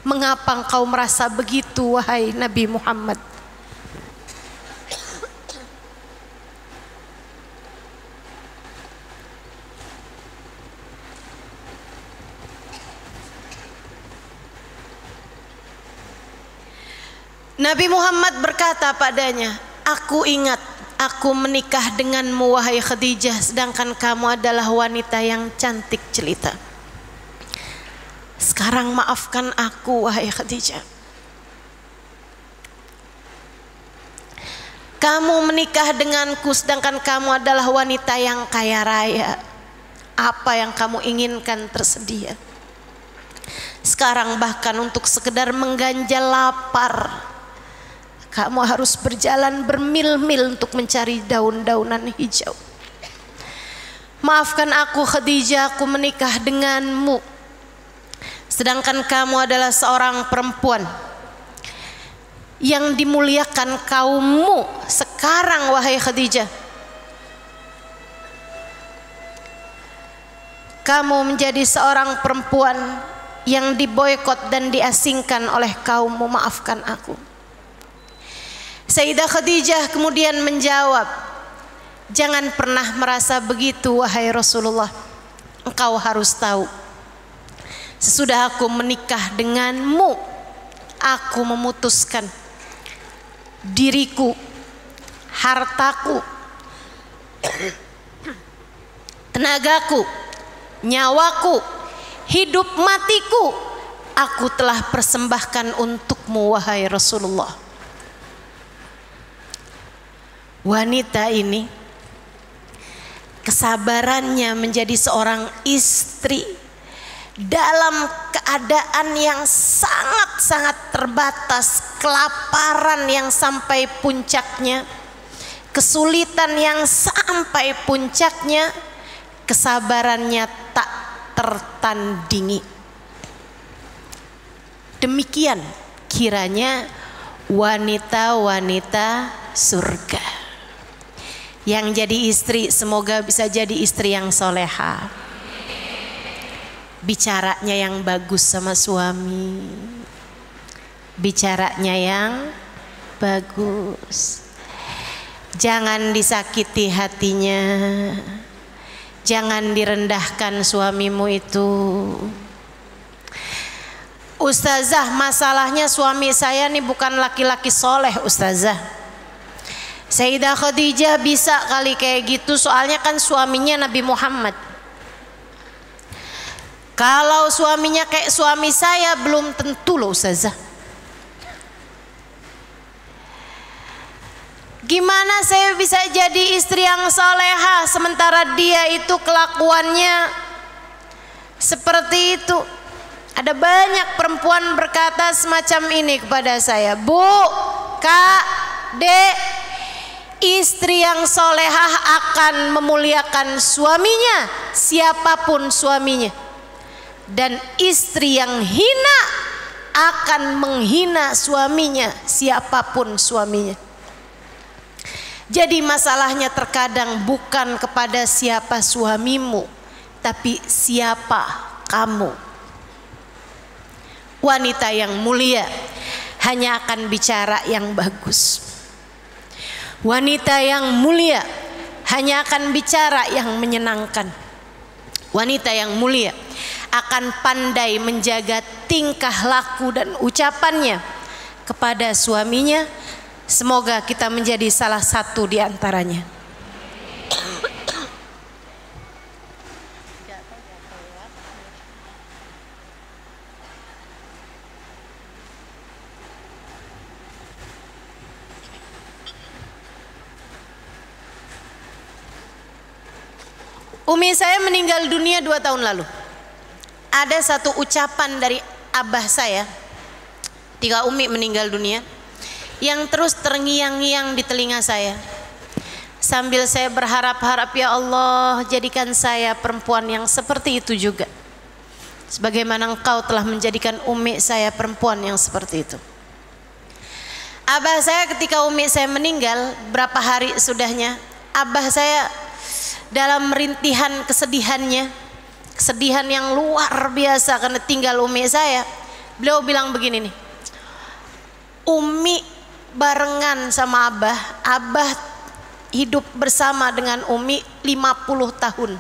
mengapa engkau merasa begitu wahai Nabi Muhammad? Nabi Muhammad berkata padanya, aku ingat aku menikah denganmu wahai Khadijah, sedangkan kamu adalah wanita yang cantik jelita. Sekarang maafkan aku wahai Khadijah. Kamu menikah denganku sedangkan kamu adalah wanita yang kaya raya. Apa yang kamu inginkan tersedia. Sekarang bahkan untuk sekedar mengganjal lapar, kamu harus berjalan bermil-mil untuk mencari daun-daunan hijau. Maafkan aku Khadijah, aku menikah denganmu sedangkan kamu adalah seorang perempuan yang dimuliakan kaummu. Sekarang wahai Khadijah, kamu menjadi seorang perempuan yang diboikot dan diasingkan oleh kaummu. Maafkan aku. Sayyidah Khadijah kemudian menjawab, jangan pernah merasa begitu wahai Rasulullah. Engkau harus tahu, sesudah aku menikah denganmu, aku memutuskan diriku, hartaku, tenagaku, nyawaku, hidup matiku, aku telah persembahkan untukmu wahai Rasulullah. Wanita ini kesabarannya menjadi seorang istri dalam keadaan yang sangat-sangat terbatas, kelaparan yang sampai puncaknya, kesulitan yang sampai puncaknya, kesabarannya tak tertandingi. Demikian kiranya wanita-wanita surga. Yang jadi istri semoga bisa jadi istri yang soleha, bicaranya yang bagus sama suami, bicaranya yang bagus, jangan disakiti hatinya, jangan direndahkan suamimu itu. Ustazah, masalahnya suami saya nih bukan laki-laki soleh ustazah. Sayyidah Khadijah bisa kali kayak gitu, soalnya kan suaminya Nabi Muhammad. Kalau suaminya kayak suami saya belum tentu loh Ustazah. Gimana saya bisa jadi istri yang salehah sementara dia itu kelakuannya seperti itu? Ada banyak perempuan berkata semacam ini kepada saya, Bu, Kak, Dek, istri yang solehah akan memuliakan suaminya, siapapun suaminya. Dan istri yang hina akan menghina suaminya, siapapun suaminya. Jadi masalahnya terkadang bukan kepada siapa suamimu, tapi siapa kamu. Wanita yang mulia hanya akan bicara yang bagus. Wanita yang mulia hanya akan bicara yang menyenangkan. Wanita yang mulia akan pandai menjaga tingkah laku dan ucapannya kepada suaminya. Semoga kita menjadi salah satu di antaranya. Umi saya meninggal dunia 2 tahun lalu. Ada satu ucapan dari abah saya ketika Umi meninggal dunia yang terus terngiang-ngiang di telinga saya. Sambil saya berharap-harap, ya Allah, jadikan saya perempuan yang seperti itu juga, sebagaimana Engkau telah menjadikan Umi saya perempuan yang seperti itu. Abah saya ketika Umi saya meninggal, berapa hari sudahnya, abah saya dalam rintihan kesedihannya, kesedihan yang luar biasa karena tinggal Umi saya, beliau bilang begini nih, Umi barengan sama abah, abah hidup bersama dengan Umi 50 tahun.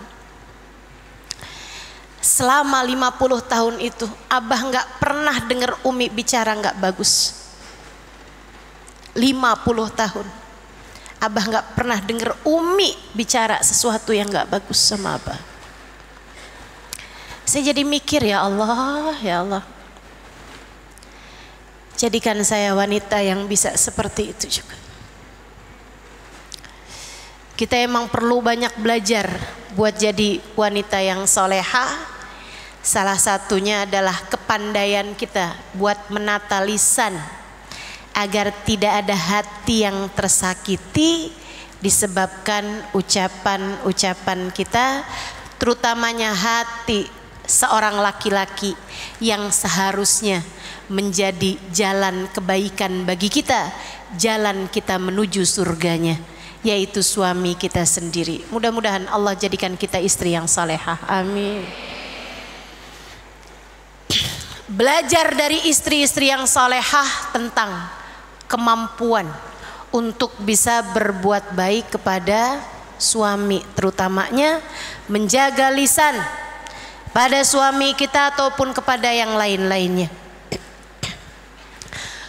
Selama 50 tahun itu abah nggak pernah dengar Umi bicara nggak bagus. 50 tahun abah nggak pernah dengar Umi bicara sesuatu yang nggak bagus sama abah. Saya jadi mikir, ya Allah, ya Allah, jadikan saya wanita yang bisa seperti itu juga. Kita emang perlu banyak belajar buat jadi wanita yang solehah. Salah satunya adalah kepandaian kita buat menata lisan agar tidak ada hati yang tersakiti disebabkan ucapan-ucapan kita, terutamanya hati seorang laki-laki yang seharusnya menjadi jalan kebaikan bagi kita, jalan kita menuju surganya, yaitu suami kita sendiri. Mudah-mudahan Allah jadikan kita istri yang salehah. Amin. Belajar dari istri-istri yang salehah tentang kemampuan untuk bisa berbuat baik kepada suami, terutamanya menjaga lisan pada suami kita ataupun kepada yang lain-lainnya.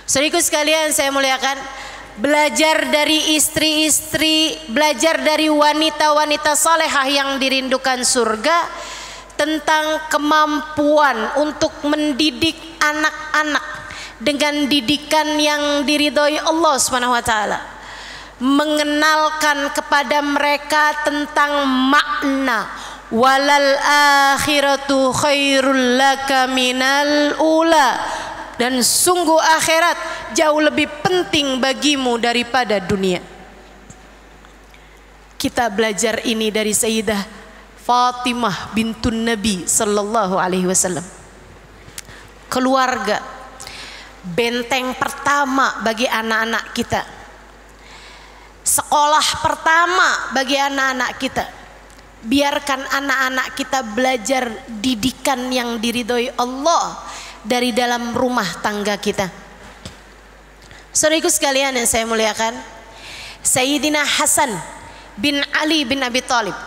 Saudaraku sekalian saya muliakan, belajar dari istri-istri, belajar dari wanita-wanita salehah yang dirindukan surga tentang kemampuan untuk mendidik anak-anak dengan didikan yang diridhoi Allah SWT, mengenalkan kepada mereka tentang makna walal akhiratu khairul laka minal ula, dan sungguh akhirat jauh lebih penting bagimu daripada dunia. Kita belajar ini dari Sayyidah Fatimah bintun Nabi sallallahu alaihi wasallam. Keluarga benteng pertama bagi anak-anak kita, sekolah pertama bagi anak-anak kita. Biarkan anak-anak kita belajar didikan yang diridhoi Allah dari dalam rumah tangga kita. Saudaraku sekalian yang saya muliakan, Sayyidina Hasan bin Ali bin Abi Thalib,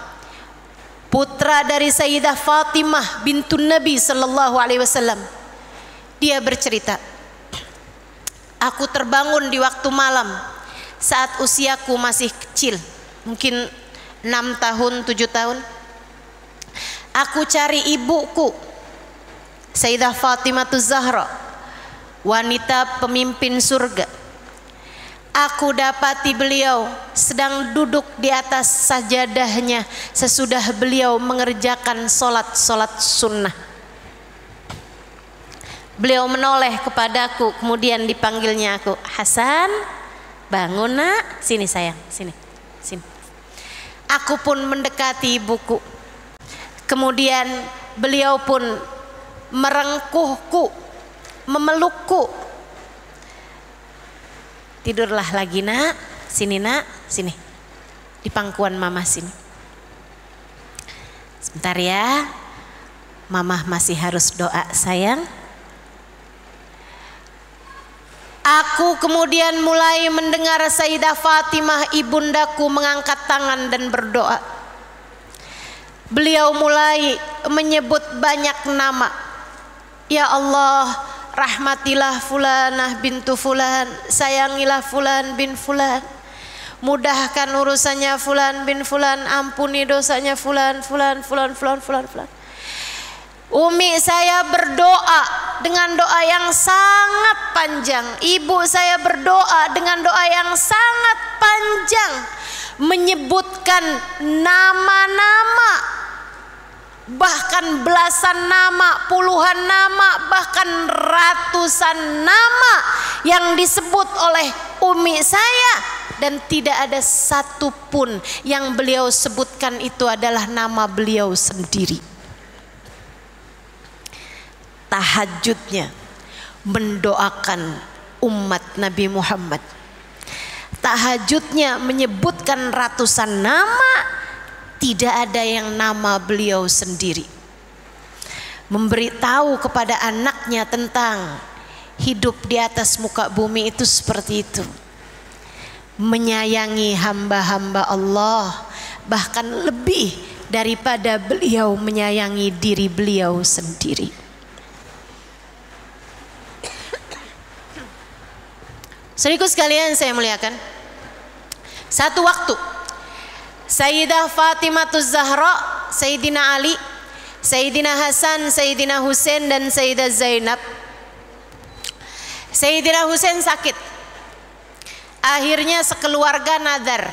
putra dari Sayyidah Fatimah bintun Nabi sallallahu alaihi wasallam, dia bercerita, aku terbangun di waktu malam saat usiaku masih kecil, mungkin 6 tahun, 7 tahun. Aku cari ibuku, Sayyidah Fatimah Zahra, wanita pemimpin surga. Aku dapati beliau sedang duduk di atas sajadahnya sesudah beliau mengerjakan solat sunnah. Beliau menoleh kepadaku, kemudian dipanggilnya aku, Hasan, bangun nak, sini sayang, sini. Aku pun mendekati ibuku. Kemudian beliau pun merengkuhku, memelukku. Tidurlah lagi nak, sini, di pangkuan mama sini. Sebentar ya, mama masih harus doa sayang. Aku kemudian mulai mendengar Sayyidah Fatimah ibundaku mengangkat tangan dan berdoa. Beliau mulai menyebut banyak nama. Ya Allah, rahmatilah fulanah bintu fulan, sayangilah fulan bin fulan, mudahkan urusannya fulan bin fulan, ampuni dosanya fulan. Umi saya berdoa dengan doa yang sangat panjang. Ibu saya berdoa dengan doa yang sangat panjang, menyebutkan nama-nama, bahkan belasan nama, puluhan nama, bahkan ratusan nama yang disebut oleh umi saya, dan tidak ada satupun yang beliau sebutkan itu adalah nama beliau sendiri. Tahajudnya mendoakan umat Nabi Muhammad. Tahajudnya menyebutkan ratusan nama, tidak ada yang nama beliau sendiri. Memberitahu kepada anaknya tentang hidup di atas muka bumi itu seperti itu. Menyayangi hamba-hamba Allah, bahkan lebih daripada beliau menyayangi diri beliau sendiri. Saudaraku sekalian saya muliakan, satu waktu Sayyidah Fatimah Zahra, Sayyidina Ali, Sayyidina Hasan, Sayyidina Husain dan Sayyidah Zainab. Sayyidina Husain sakit. Akhirnya sekeluarga nadar,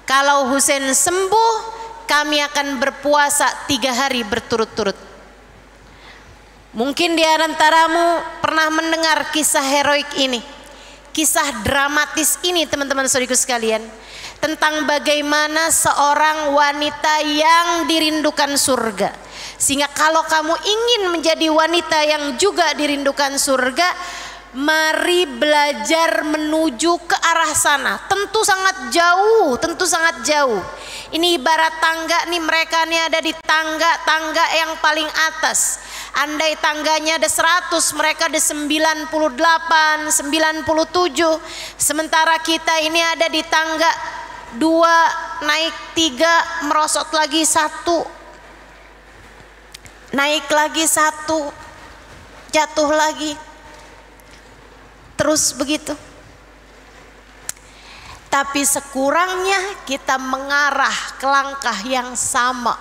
kalau Husain sembuh kami akan berpuasa 3 hari berturut-turut. Mungkin di antaramu pernah mendengar kisah heroik ini, kisah dramatis ini teman-teman saudaraku sekalian, tentang bagaimana seorang wanita yang dirindukan surga. Sehingga kalau kamu ingin menjadi wanita yang juga dirindukan surga, mari belajar menuju ke arah sana. Tentu sangat jauh. Ini ibarat tangga nih, mereka nih ada di tangga yang paling atas. Andai tangganya ada 100, mereka ada 98, 97. Sementara kita ini ada di tangga 2, naik 3, merosot lagi 1, naik lagi 1, jatuh lagi, terus begitu. Tapi sekurangnya kita mengarah ke langkah yang sama,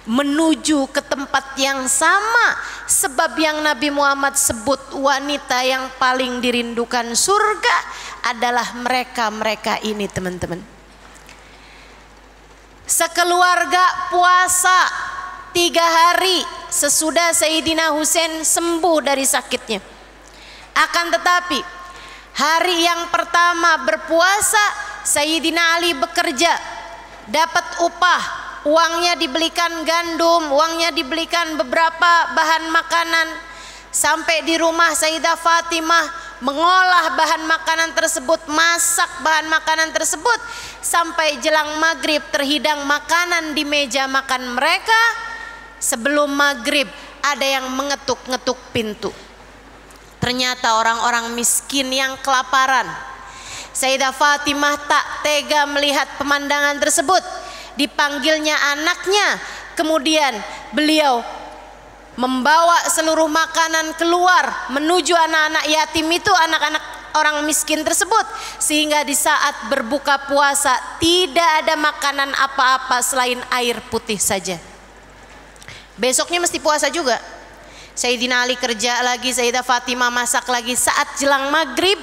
menuju ke tempat yang sama. Sebab yang Nabi Muhammad sebut wanita yang paling dirindukan surga adalah mereka ini teman-teman. Sekeluarga puasa 3 hari sesudah Sayyidina Husain sembuh dari sakitnya. Akan tetapi hari yang pertama berpuasa, Sayyidina Ali bekerja, dapat upah, uangnya dibelikan gandum, uangnya dibelikan beberapa bahan makanan. Sampai di rumah Sayyidah Fatimah mengolah bahan makanan tersebut, masak bahan makanan tersebut, sampai jelang maghrib terhidang makanan di meja makan mereka. Sebelum maghrib ada yang mengetuk-ngetuk pintu. Ternyata orang-orang miskin yang kelaparan. Sayyidah Fatimah tak tega melihat pemandangan tersebut. Dipanggilnya anaknya, kemudian beliau membawa seluruh makanan keluar menuju anak-anak yatim itu, anak-anak orang miskin tersebut, sehingga di saat berbuka puasa tidak ada makanan apa-apa selain air putih saja. Besoknya mesti puasa juga. Sayyidina Ali kerja lagi, Sayyidah Fatimah masak lagi. Saat jelang maghrib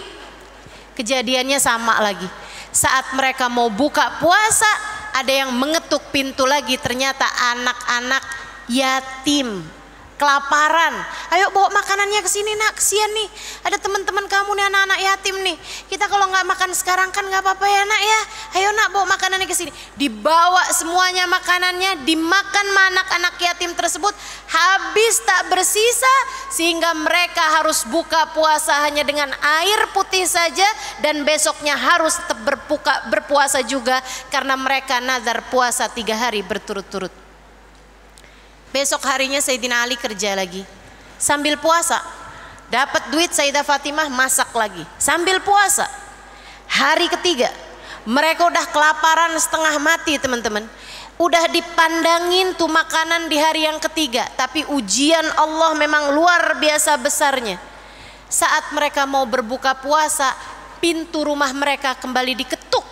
kejadiannya sama lagi. Saat mereka mau buka puasa, ada yang mengetuk pintu lagi, ternyata anak-anak yatim kelaparan. Ayo bawa makanannya ke sini nak, kesian nih, ada teman-teman kamu nih anak-anak yatim nih. Kita kalau nggak makan sekarang kan nggak apa-apa ya nak ya. Ayo nak bawa makanannya ke sini. Dibawa semuanya makanannya, dimakan anak-anak yatim tersebut, habis tak bersisa, sehingga mereka harus buka puasa hanya dengan air putih saja, dan besoknya harus tetap berpuasa juga karena mereka nazar puasa 3 hari berturut-turut. Besok harinya Sayyidina Ali kerja lagi sambil puasa, dapat duit Sayyidah Fatimah masak lagi sambil puasa. Hari ketiga mereka udah kelaparan setengah mati teman-teman, udah dipandangin tuh makanan di hari yang ketiga, tapi ujian Allah memang luar biasa besarnya. Saat mereka mau berbuka puasa, pintu rumah mereka kembali diketuk.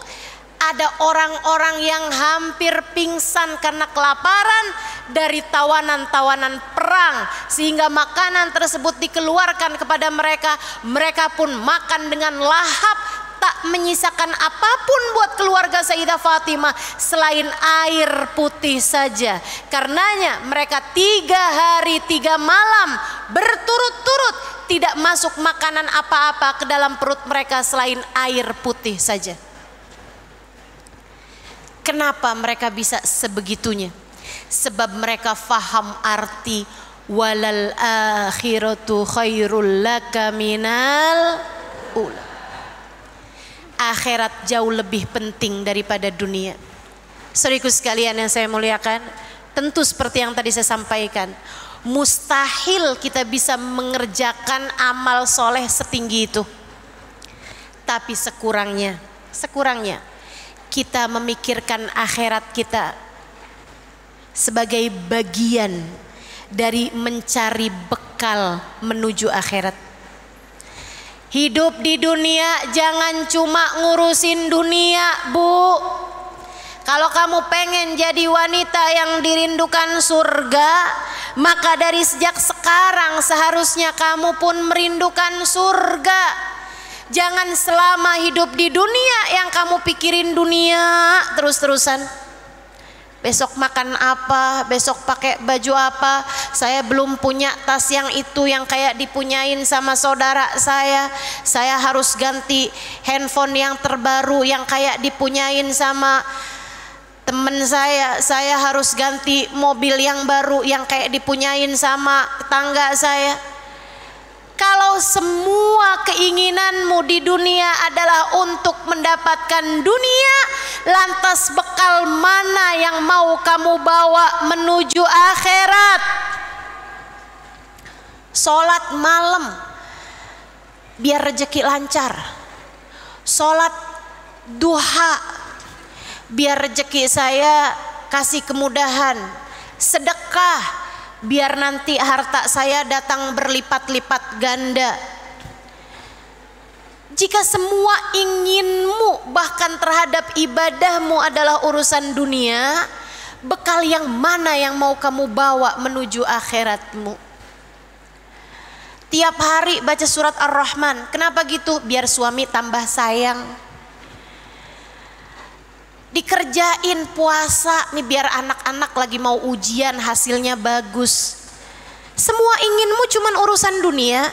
Ada orang-orang yang hampir pingsan karena kelaparan dari tawanan-tawanan perang, sehingga makanan tersebut dikeluarkan kepada mereka. Mereka pun makan dengan lahap, tak menyisakan apapun buat keluarga Sayyidah Fatimah selain air putih saja. Karenanya mereka 3 hari 3 malam berturut-turut tidak masuk makanan apa-apa ke dalam perut mereka selain air putih saja. Kenapa mereka bisa sebegitunya? Sebab mereka faham arti walal akhiratu khairul laka minal ula. Akhirat jauh lebih penting daripada dunia. Saudaraku sekalian yang saya muliakan, tentu seperti yang tadi saya sampaikan, mustahil kita bisa mengerjakan amal soleh setinggi itu. Tapi sekurangnya kita memikirkan akhirat kita sebagai bagian dari mencari bekal menuju akhirat. Hidup di dunia jangan cuma ngurusin dunia, Bu. Kalau kamu pengen jadi wanita yang dirindukan surga, maka dari sejak sekarang seharusnya kamu pun merindukan surga. Jangan selama hidup di dunia yang kamu pikirin dunia terus-terusan. Besok makan apa, besok pakai baju apa, saya belum punya tas yang itu yang kayak dipunyain sama saudara saya harus ganti handphone yang terbaru yang kayak dipunyain sama temen saya harus ganti mobil yang baru yang kayak dipunyain sama tetangga saya. Kalau semua keinginanmu di dunia adalah untuk mendapatkan dunia, lantas bekal mana yang mau kamu bawa menuju akhirat? Sholat malam biar rezeki lancar, sholat duha biar rezeki saya kasih kemudahan, sedekah biar nanti harta saya datang berlipat-lipat ganda. Jika semua inginmu bahkan terhadap ibadahmu adalah urusan dunia, bekal yang mana yang mau kamu bawa menuju akhiratmu? Tiap hari baca surat Ar-Rahman, kenapa gitu? Biar suami tambah sayang. Dikerjain puasa nih biar anak-anak lagi mau ujian hasilnya bagus. Semua inginmu cuman urusan dunia.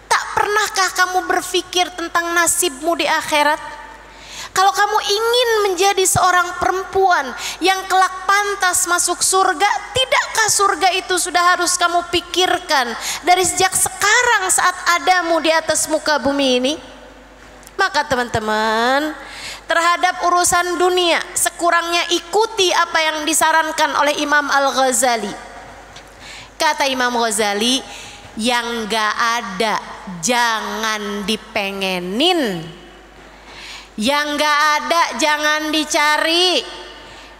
Tak pernahkah kamu berpikir tentang nasibmu di akhirat? Kalau kamu ingin menjadi seorang perempuan yang kelak pantas masuk surga, tidakkah surga itu sudah harus kamu pikirkan dari sejak sekarang saat adamu di atas muka bumi ini? Maka teman-teman, terhadap urusan dunia sekurangnya ikuti apa yang disarankan oleh Imam Al-Ghazali. Kata Imam Ghazali, yang gak ada jangan dipengenin, yang gak ada jangan dicari,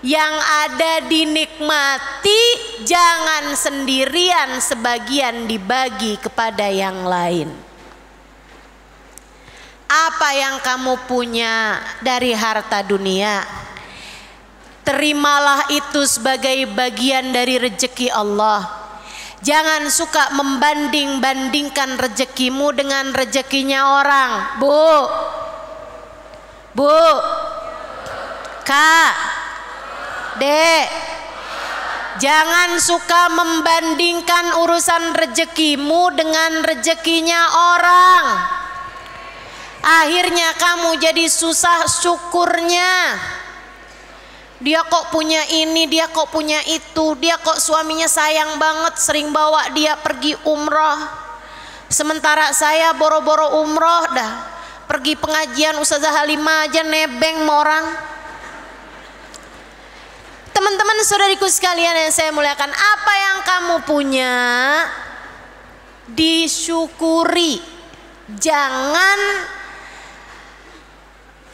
yang ada dinikmati, jangan sendirian, sebagian dibagi kepada yang lain. apa yang kamu punya dari harta dunia, terimalah itu sebagai bagian dari rezeki Allah. Jangan suka membanding-bandingkan rezekimu dengan rezekinya orang. Bu, Kak, Dek, jangan suka membandingkan urusan rezekimu dengan rezekinya orang. Akhirnya kamu jadi susah syukurnya. Dia kok punya ini, dia kok punya itu, dia kok suaminya sayang banget sering bawa dia pergi umroh. Sementara saya boro-boro umroh dah, pergi pengajian Ustazah Halimah aja nebeng sama orang. Teman-teman saudariku sekalian yang saya muliakan, apa yang kamu punya disyukuri. Jangan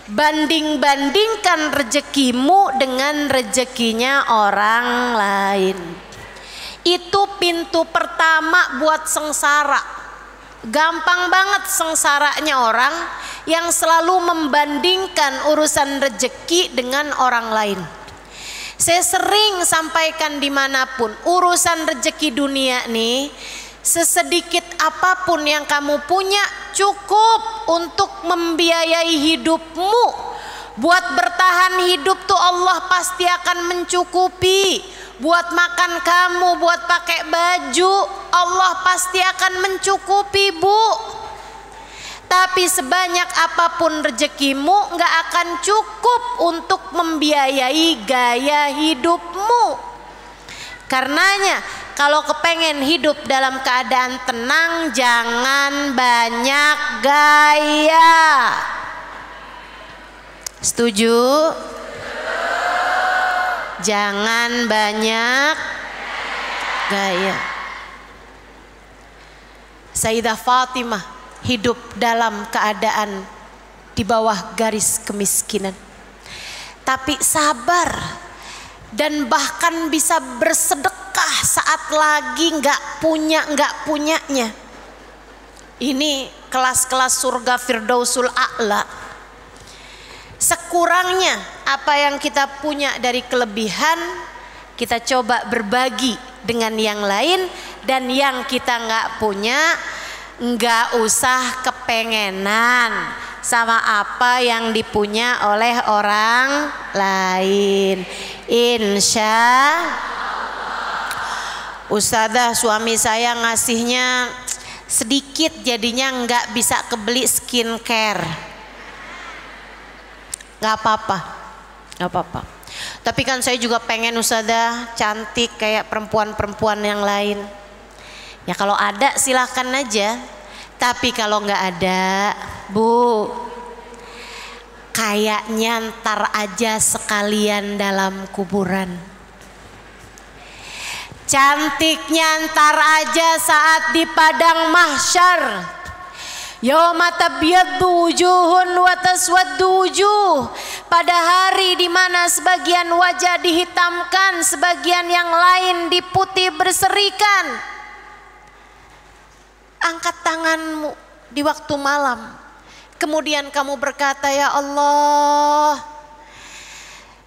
banding-bandingkan rezekimu dengan rezekinya orang lain. Itu pintu pertama buat sengsara. Gampang banget sengsaranya orang yang selalu membandingkan urusan rezeki dengan orang lain. Saya sering sampaikan dimanapun, urusan rezeki dunia nih, sesedikit apapun yang kamu punya cukup untuk membiayai hidupmu. Buat bertahan hidup tuh Allah pasti akan mencukupi. Buat makan kamu, buat pakai baju, Allah pasti akan mencukupi, Bu. Tapi sebanyak apapun rezekimu gak akan cukup untuk membiayai gaya hidupmu. Karenanya kalau kepengen hidup dalam keadaan tenang, jangan banyak gaya. Setuju? Jangan banyak gaya. Sayyidah Fatimah hidup dalam keadaan di bawah garis kemiskinan, tapi sabar dan bahkan bisa bersedekah saat lagi nggak punyanya. Ini kelas-kelas surga Firdausul A'la. Sekurangnya apa yang kita punya dari kelebihan, kita coba berbagi dengan yang lain. Dan yang kita nggak punya, nggak usah kepengenan sama apa yang dipunya oleh orang lain. Insya Ustazah, suami saya ngasihnya sedikit, jadinya nggak bisa kebeli skincare. Nggak apa-apa. Tapi kan saya juga pengen Ustazah cantik kayak perempuan-perempuan yang lain. Ya kalau ada silahkan aja. Tapi kalau nggak ada, Bu, kayaknya ntar aja sekalian dalam kuburan. Cantiknya ntar aja saat di padang mahsyar. Yauma tabyaddu wujuhun wa taswaddu wujuh. Pada hari di mana sebagian wajah dihitamkan, sebagian yang lain diputih berserikan. Angkat tanganmu di waktu malam. Kemudian kamu berkata, ya Allah,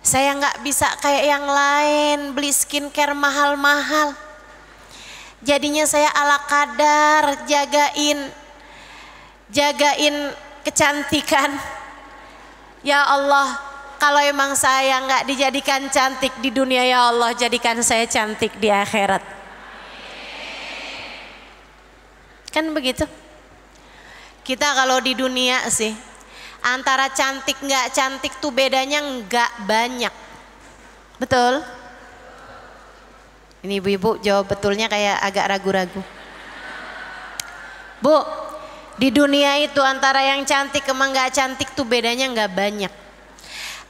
saya nggak bisa kayak yang lain beli skincare mahal-mahal. Jadinya saya ala kadar jagain kecantikan. Ya Allah, kalau emang saya nggak dijadikan cantik di dunia, ya Allah jadikan saya cantik di akhirat. Kan begitu. Kita kalau di dunia sih, antara cantik nggak cantik tuh bedanya nggak banyak. Betul? Ini ibu-ibu jawab betulnya kayak agak ragu-ragu. Bu, di dunia itu antara yang cantik sama nggak cantik tuh bedanya nggak banyak.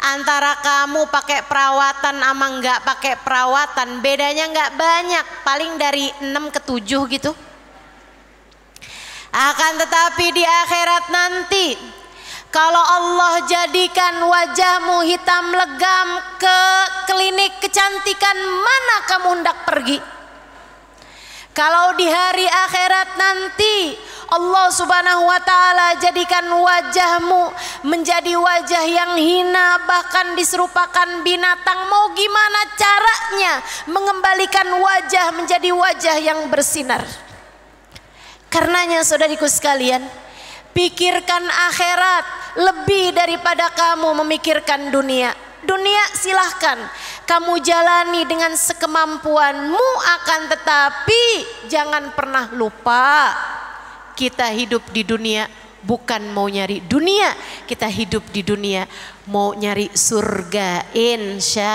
Antara kamu pakai perawatan sama nggak pakai perawatan bedanya nggak banyak, paling dari 6 ke 7 gitu. Akan tetapi di akhirat nanti, kalau Allah jadikan wajahmu hitam legam, ke klinik kecantikan mana kamu hendak pergi? Kalau di hari akhirat nanti Allah subhanahu wa ta'ala jadikan wajahmu menjadi wajah yang hina, bahkan diserupakan binatang, mau gimana caranya mengembalikan wajah menjadi wajah yang bersinar? Karenanya saudariku sekalian, pikirkan akhirat lebih daripada kamu memikirkan dunia. Dunia silahkan kamu jalani dengan sekemampuanmu, akan tetapi jangan pernah lupa kita hidup di dunia bukan mau nyari dunia, kita hidup di dunia mau nyari surga, insya.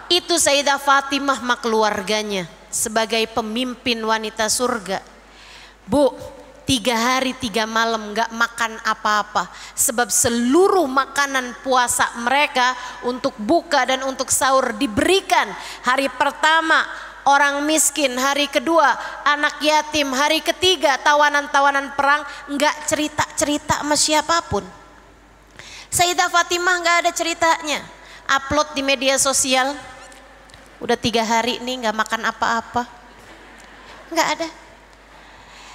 Itu Sayyidah Fatimah sama keluarganya sebagai pemimpin wanita surga. Bu, 3 hari 3 malam gak makan apa-apa, sebab seluruh makanan puasa mereka untuk buka dan untuk sahur diberikan. Hari pertama orang miskin, hari kedua anak yatim, hari ketiga tawanan-tawanan perang. Gak cerita-cerita sama siapapun. Sayyidah Fatimah gak ada ceritanya, upload di media sosial, udah 3 hari nih gak makan apa-apa. Gak ada.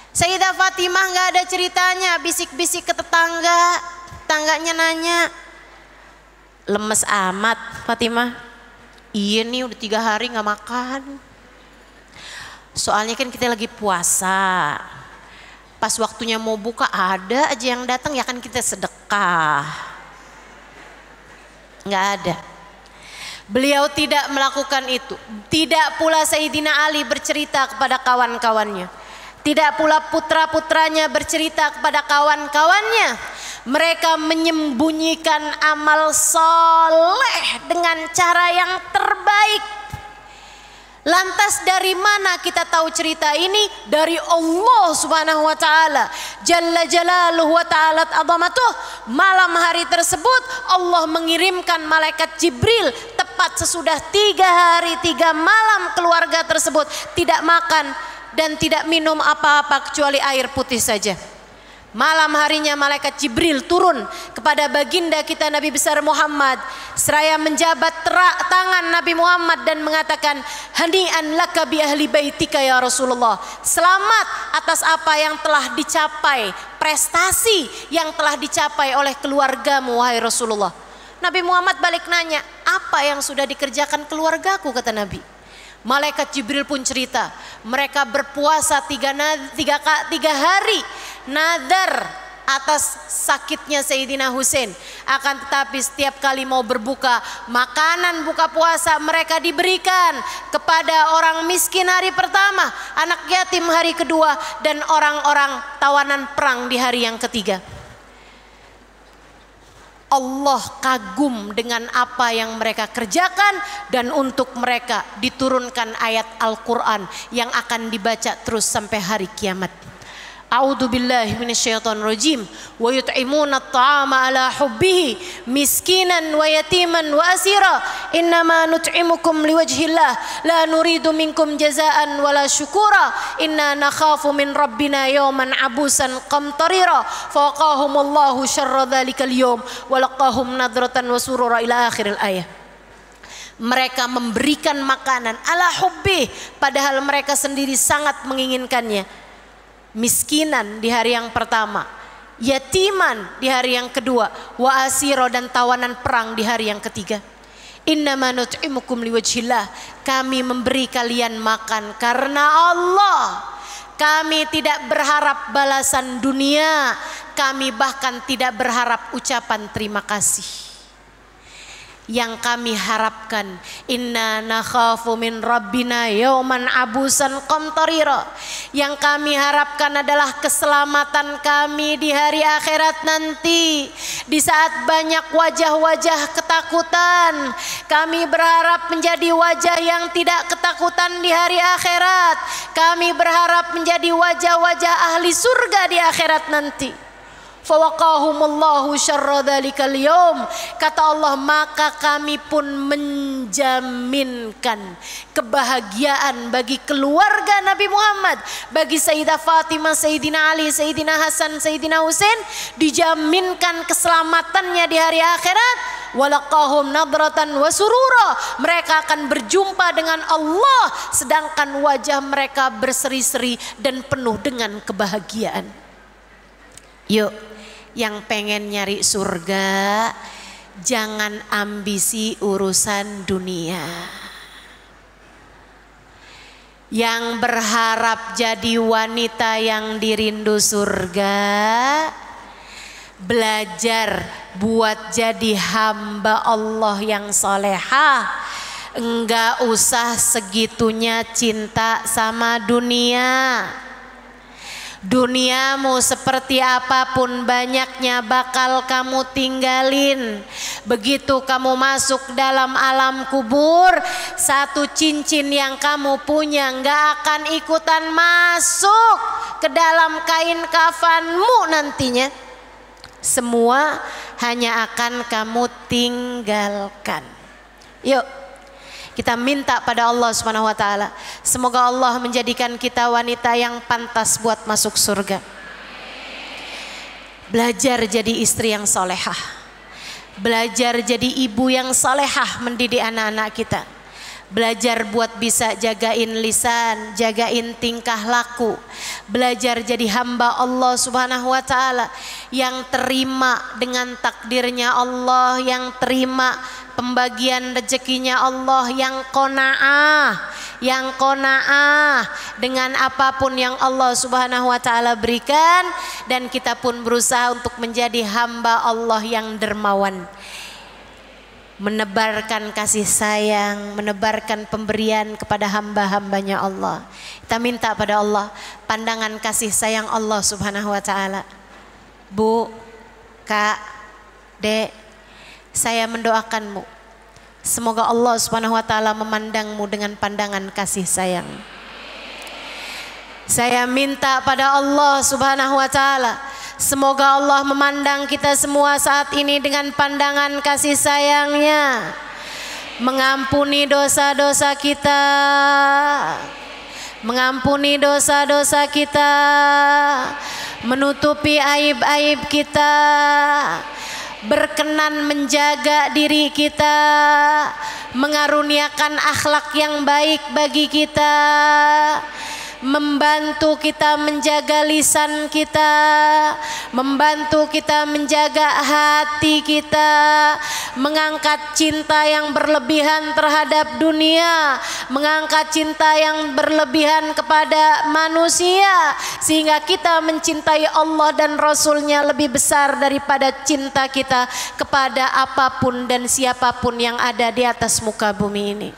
Sayyidah Fatimah gak ada ceritanya, bisik-bisik ke tetangga, tetangganya nanya, lemes amat Fatimah. Iya nih udah 3 hari gak makan. Soalnya kan kita lagi puasa, pas waktunya mau buka ada aja yang datang, ya kan kita sedekah. Gak ada. Beliau tidak melakukan itu. Tidak pula Sayyidina Ali bercerita kepada kawan-kawannya. Tidak pula putra-putranya bercerita kepada kawan-kawannya. Mereka menyembunyikan amal soleh dengan cara yang terbaik. Lantas dari mana kita tahu cerita ini? Dari Allah subhanahu wa ta'ala Jalla jalaluhu wa ta'alat azamatuh. Malam hari tersebut Allah mengirimkan malaikat Jibril tepat sesudah 3 hari 3 malam keluarga tersebut tidak makan dan tidak minum apa-apa kecuali air putih saja. Malam harinya malaikat Jibril turun kepada baginda kita Nabi besar Muhammad, seraya menjabat tangan Nabi Muhammad dan mengatakan, hani'an laka bi ahli baitika ya Rasulullah. Selamat atas apa yang telah dicapai, prestasi yang telah dicapai oleh keluargamu wahai Rasulullah. Nabi Muhammad balik nanya, apa yang sudah dikerjakan keluargaku, kata Nabi. Malaikat Jibril pun cerita, mereka berpuasa 3 hari nadar atas sakitnya Sayyidina Husain. Akan tetapi setiap kali mau berbuka, makanan buka puasa mereka diberikan kepada orang miskin hari pertama, anak yatim hari kedua, dan orang-orang tawanan perang di hari yang ketiga. Allah kagum dengan apa yang mereka kerjakan, dan untuk mereka diturunkan ayat Al-Quran yang akan dibaca terus sampai hari kiamat. A'udzu billahi minasyaitonir rajim. Wa yut'imuna at-ta'ama ala hubbihi miskinan wa yatiman wa asira. Innama nut'imukum liwajhillah la nuridu minkum jazaan wala syukura. Inna nakhafu min rabbina yawman abusan qamtarira. Fawaqahumullahu syarra dzalikal yawm wa laqahum nadratan wa surura ila akhiril ayat. Mereka memberikan makanan ala hubbi, padahal mereka sendiri sangat menginginkannya. Miskinan di hari yang pertama, yatiman di hari yang kedua, wa asiro dan tawanan perang di hari yang ketiga. Innama nut'imukum liwajhillah, kami memberi kalian makan karena Allah. Kami tidak berharap balasan dunia, kami bahkan tidak berharap ucapan terima kasih. Yang kami harapkan, inna nakhafu min rabbina yawman abusan qamtarira. Yang kami harapkan adalah keselamatan kami di hari akhirat nanti. Di saat banyak wajah-wajah ketakutan, kami berharap menjadi wajah yang tidak ketakutan di hari akhirat. Kami berharap menjadi wajah-wajah ahli surga di akhirat nanti. Fawaqahumullahu syarra dzalikal yaum, kata Allah, maka kami pun menjaminkan kebahagiaan bagi keluarga Nabi Muhammad, bagi Sayyidah Fatimah, Sayyidina Ali, Sayyidina Hasan, Sayyidina Husain, dijaminkan keselamatannya di hari akhirat. walaqahum nadratan wa surura. Mereka akan berjumpa dengan Allah sedangkan wajah mereka berseri-seri dan penuh dengan kebahagiaan. Yuk, yang pengen nyari surga, jangan ambisi urusan dunia. Yang berharap jadi wanita yang dirindu surga, belajar buat jadi hamba Allah yang solehah. Enggak usah segitunya cinta sama dunia. Duniamu seperti apapun banyaknya bakal kamu tinggalin. Begitu kamu masuk dalam alam kubur, satu cincin yang kamu punya nggak akan ikutan masuk ke dalam kain kafanmu nantinya. Semua hanya akan kamu tinggalkan. Yuk, kita minta pada Allah Subhanahu wa taala, semoga Allah menjadikan kita wanita yang pantas buat masuk surga. Belajar jadi istri yang solehah, belajar jadi ibu yang solehah mendidik anak-anak kita. Belajar buat bisa jagain lisan, jagain tingkah laku. Belajar jadi hamba Allah Subhanahu wa taala yang terima dengan takdirnya Allah, yang terima pembagian rezekinya Allah, yang qanaah dengan apapun yang Allah Subhanahu wa taala berikan, dan kita pun berusaha untuk menjadi hamba Allah yang dermawan, menebarkan kasih sayang, menebarkan pemberian kepada hamba-hambanya Allah. Kita minta pada Allah pandangan kasih sayang Allah Subhanahu wa taala. Bu, Kak, Dek, saya mendoakanmu, semoga Allah Subhanahu wa taala memandangmu dengan pandangan kasih sayang. Saya minta pada Allah Subhanahu wa taala, semoga Allah memandang kita semua saat ini dengan pandangan kasih sayangnya, mengampuni dosa-dosa kita, mengampuni dosa-dosa kita, menutupi aib-aib kita, berkenan menjaga diri kita, mengaruniakan akhlak yang baik bagi kita, membantu kita menjaga lisan kita, membantu kita menjaga hati kita, mengangkat cinta yang berlebihan terhadap dunia, mengangkat cinta yang berlebihan kepada manusia, sehingga kita mencintai Allah dan Rasulnya lebih besar daripada cinta kita kepada apapun dan siapapun yang ada di atas muka bumi ini.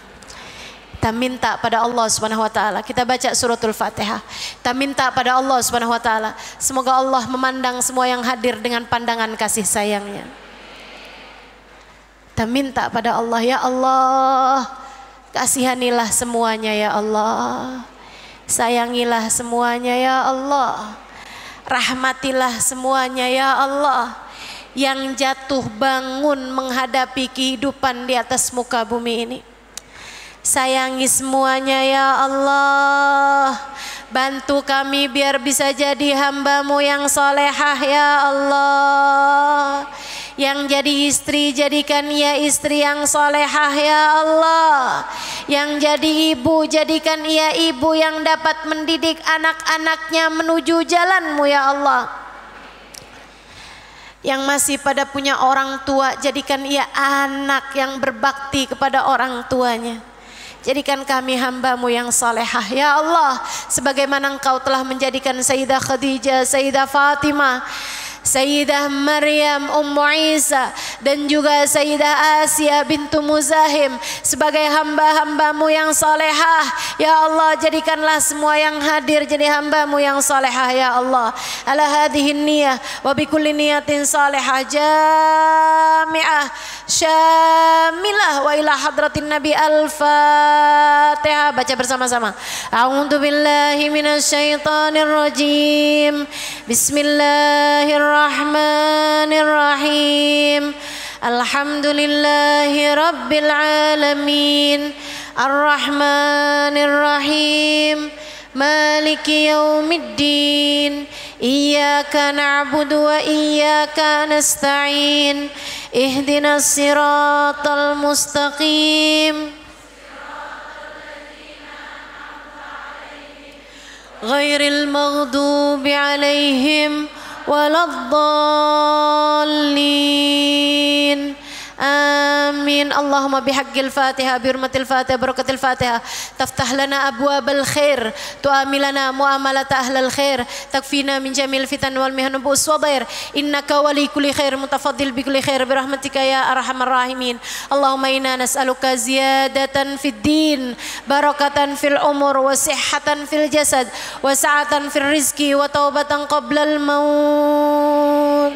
Kita minta pada Allah Subhanahu wa taala, kita baca suratul Fatihah. Kita minta pada Allah Subhanahu wa taala, semoga Allah memandang semua yang hadir dengan pandangan kasih sayangnya. Kita minta pada Allah, ya Allah, kasihanilah semuanya ya Allah. Sayangilah semuanya ya Allah. Rahmatilah semuanya ya Allah. Yang jatuh bangun menghadapi kehidupan di atas muka bumi ini, sayangi semuanya ya Allah. Bantu kami biar bisa jadi hamba-Mu yang solehah ya Allah. Yang jadi istri, jadikan ia istri yang solehah ya Allah. Yang jadi ibu, jadikan ia ibu yang dapat mendidik anak-anaknya menuju jalan-Mu ya Allah. Yang masih pada punya orang tua, jadikan ia anak yang berbakti kepada orang tuanya. Jadikan kami hamba-Mu yang salehah ya Allah, sebagaimana Engkau telah menjadikan Sayyidah Khadijah, Sayyidah Fatimah, Sayyidah Maryam Ummu Isa, dan juga Sayyidah Asia bintu Muzahim sebagai hamba-hamba-Mu yang salehah ya Allah. Jadikanlah semua yang hadir jadi hamba-Mu yang salehah ya Allah. Ala hadhihi niyah wa bi kulli niyatin salehah jami'ah syamilah wa ila hadratin Nabi Al-Fatihah. Baca bersama-sama. A'udzu billahi minasyaitonir rajim. Bismillahirrahmanirrahim. Alhamdulillahi rabbil alamin. Ar-Rahmanir Rahim. مالك يوم الدين إياك نعبد وإياك نستعين اهدنا الصراط المستقيم غير المغضوب عليهم ولا الضالين آمين. اللهم بحق الفاتحة بحرمة الفاتحة بركة الفاتحة تفتح لنا أبواب الخير تؤمن لنا معاملة أهل الخير تكفينا من جميع الفتن والمحن بؤس وضير إنك ولي كل خير متفضل بكل خير برحمتك يا أرحم الراحمين. اللهم إنا نسألك زيادة في الدين بركة في العمر وصحة في الجسد وسعة في الرزق وتوبة قبل الموت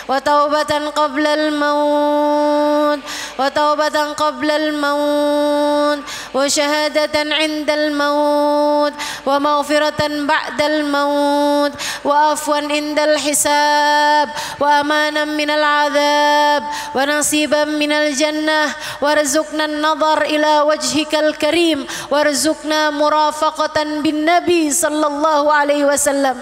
وتوبة قبل الموت وتوبة قبل الموت وشهادة عند الموت ومغفرة بعد الموت وعفوا عند الحساب وأمانا من العذاب ونصيبا من الجنة وارزقنا النظر إلى وجهك الكريم وارزقنا مرافقة بالنبي صلى الله عليه وسلم.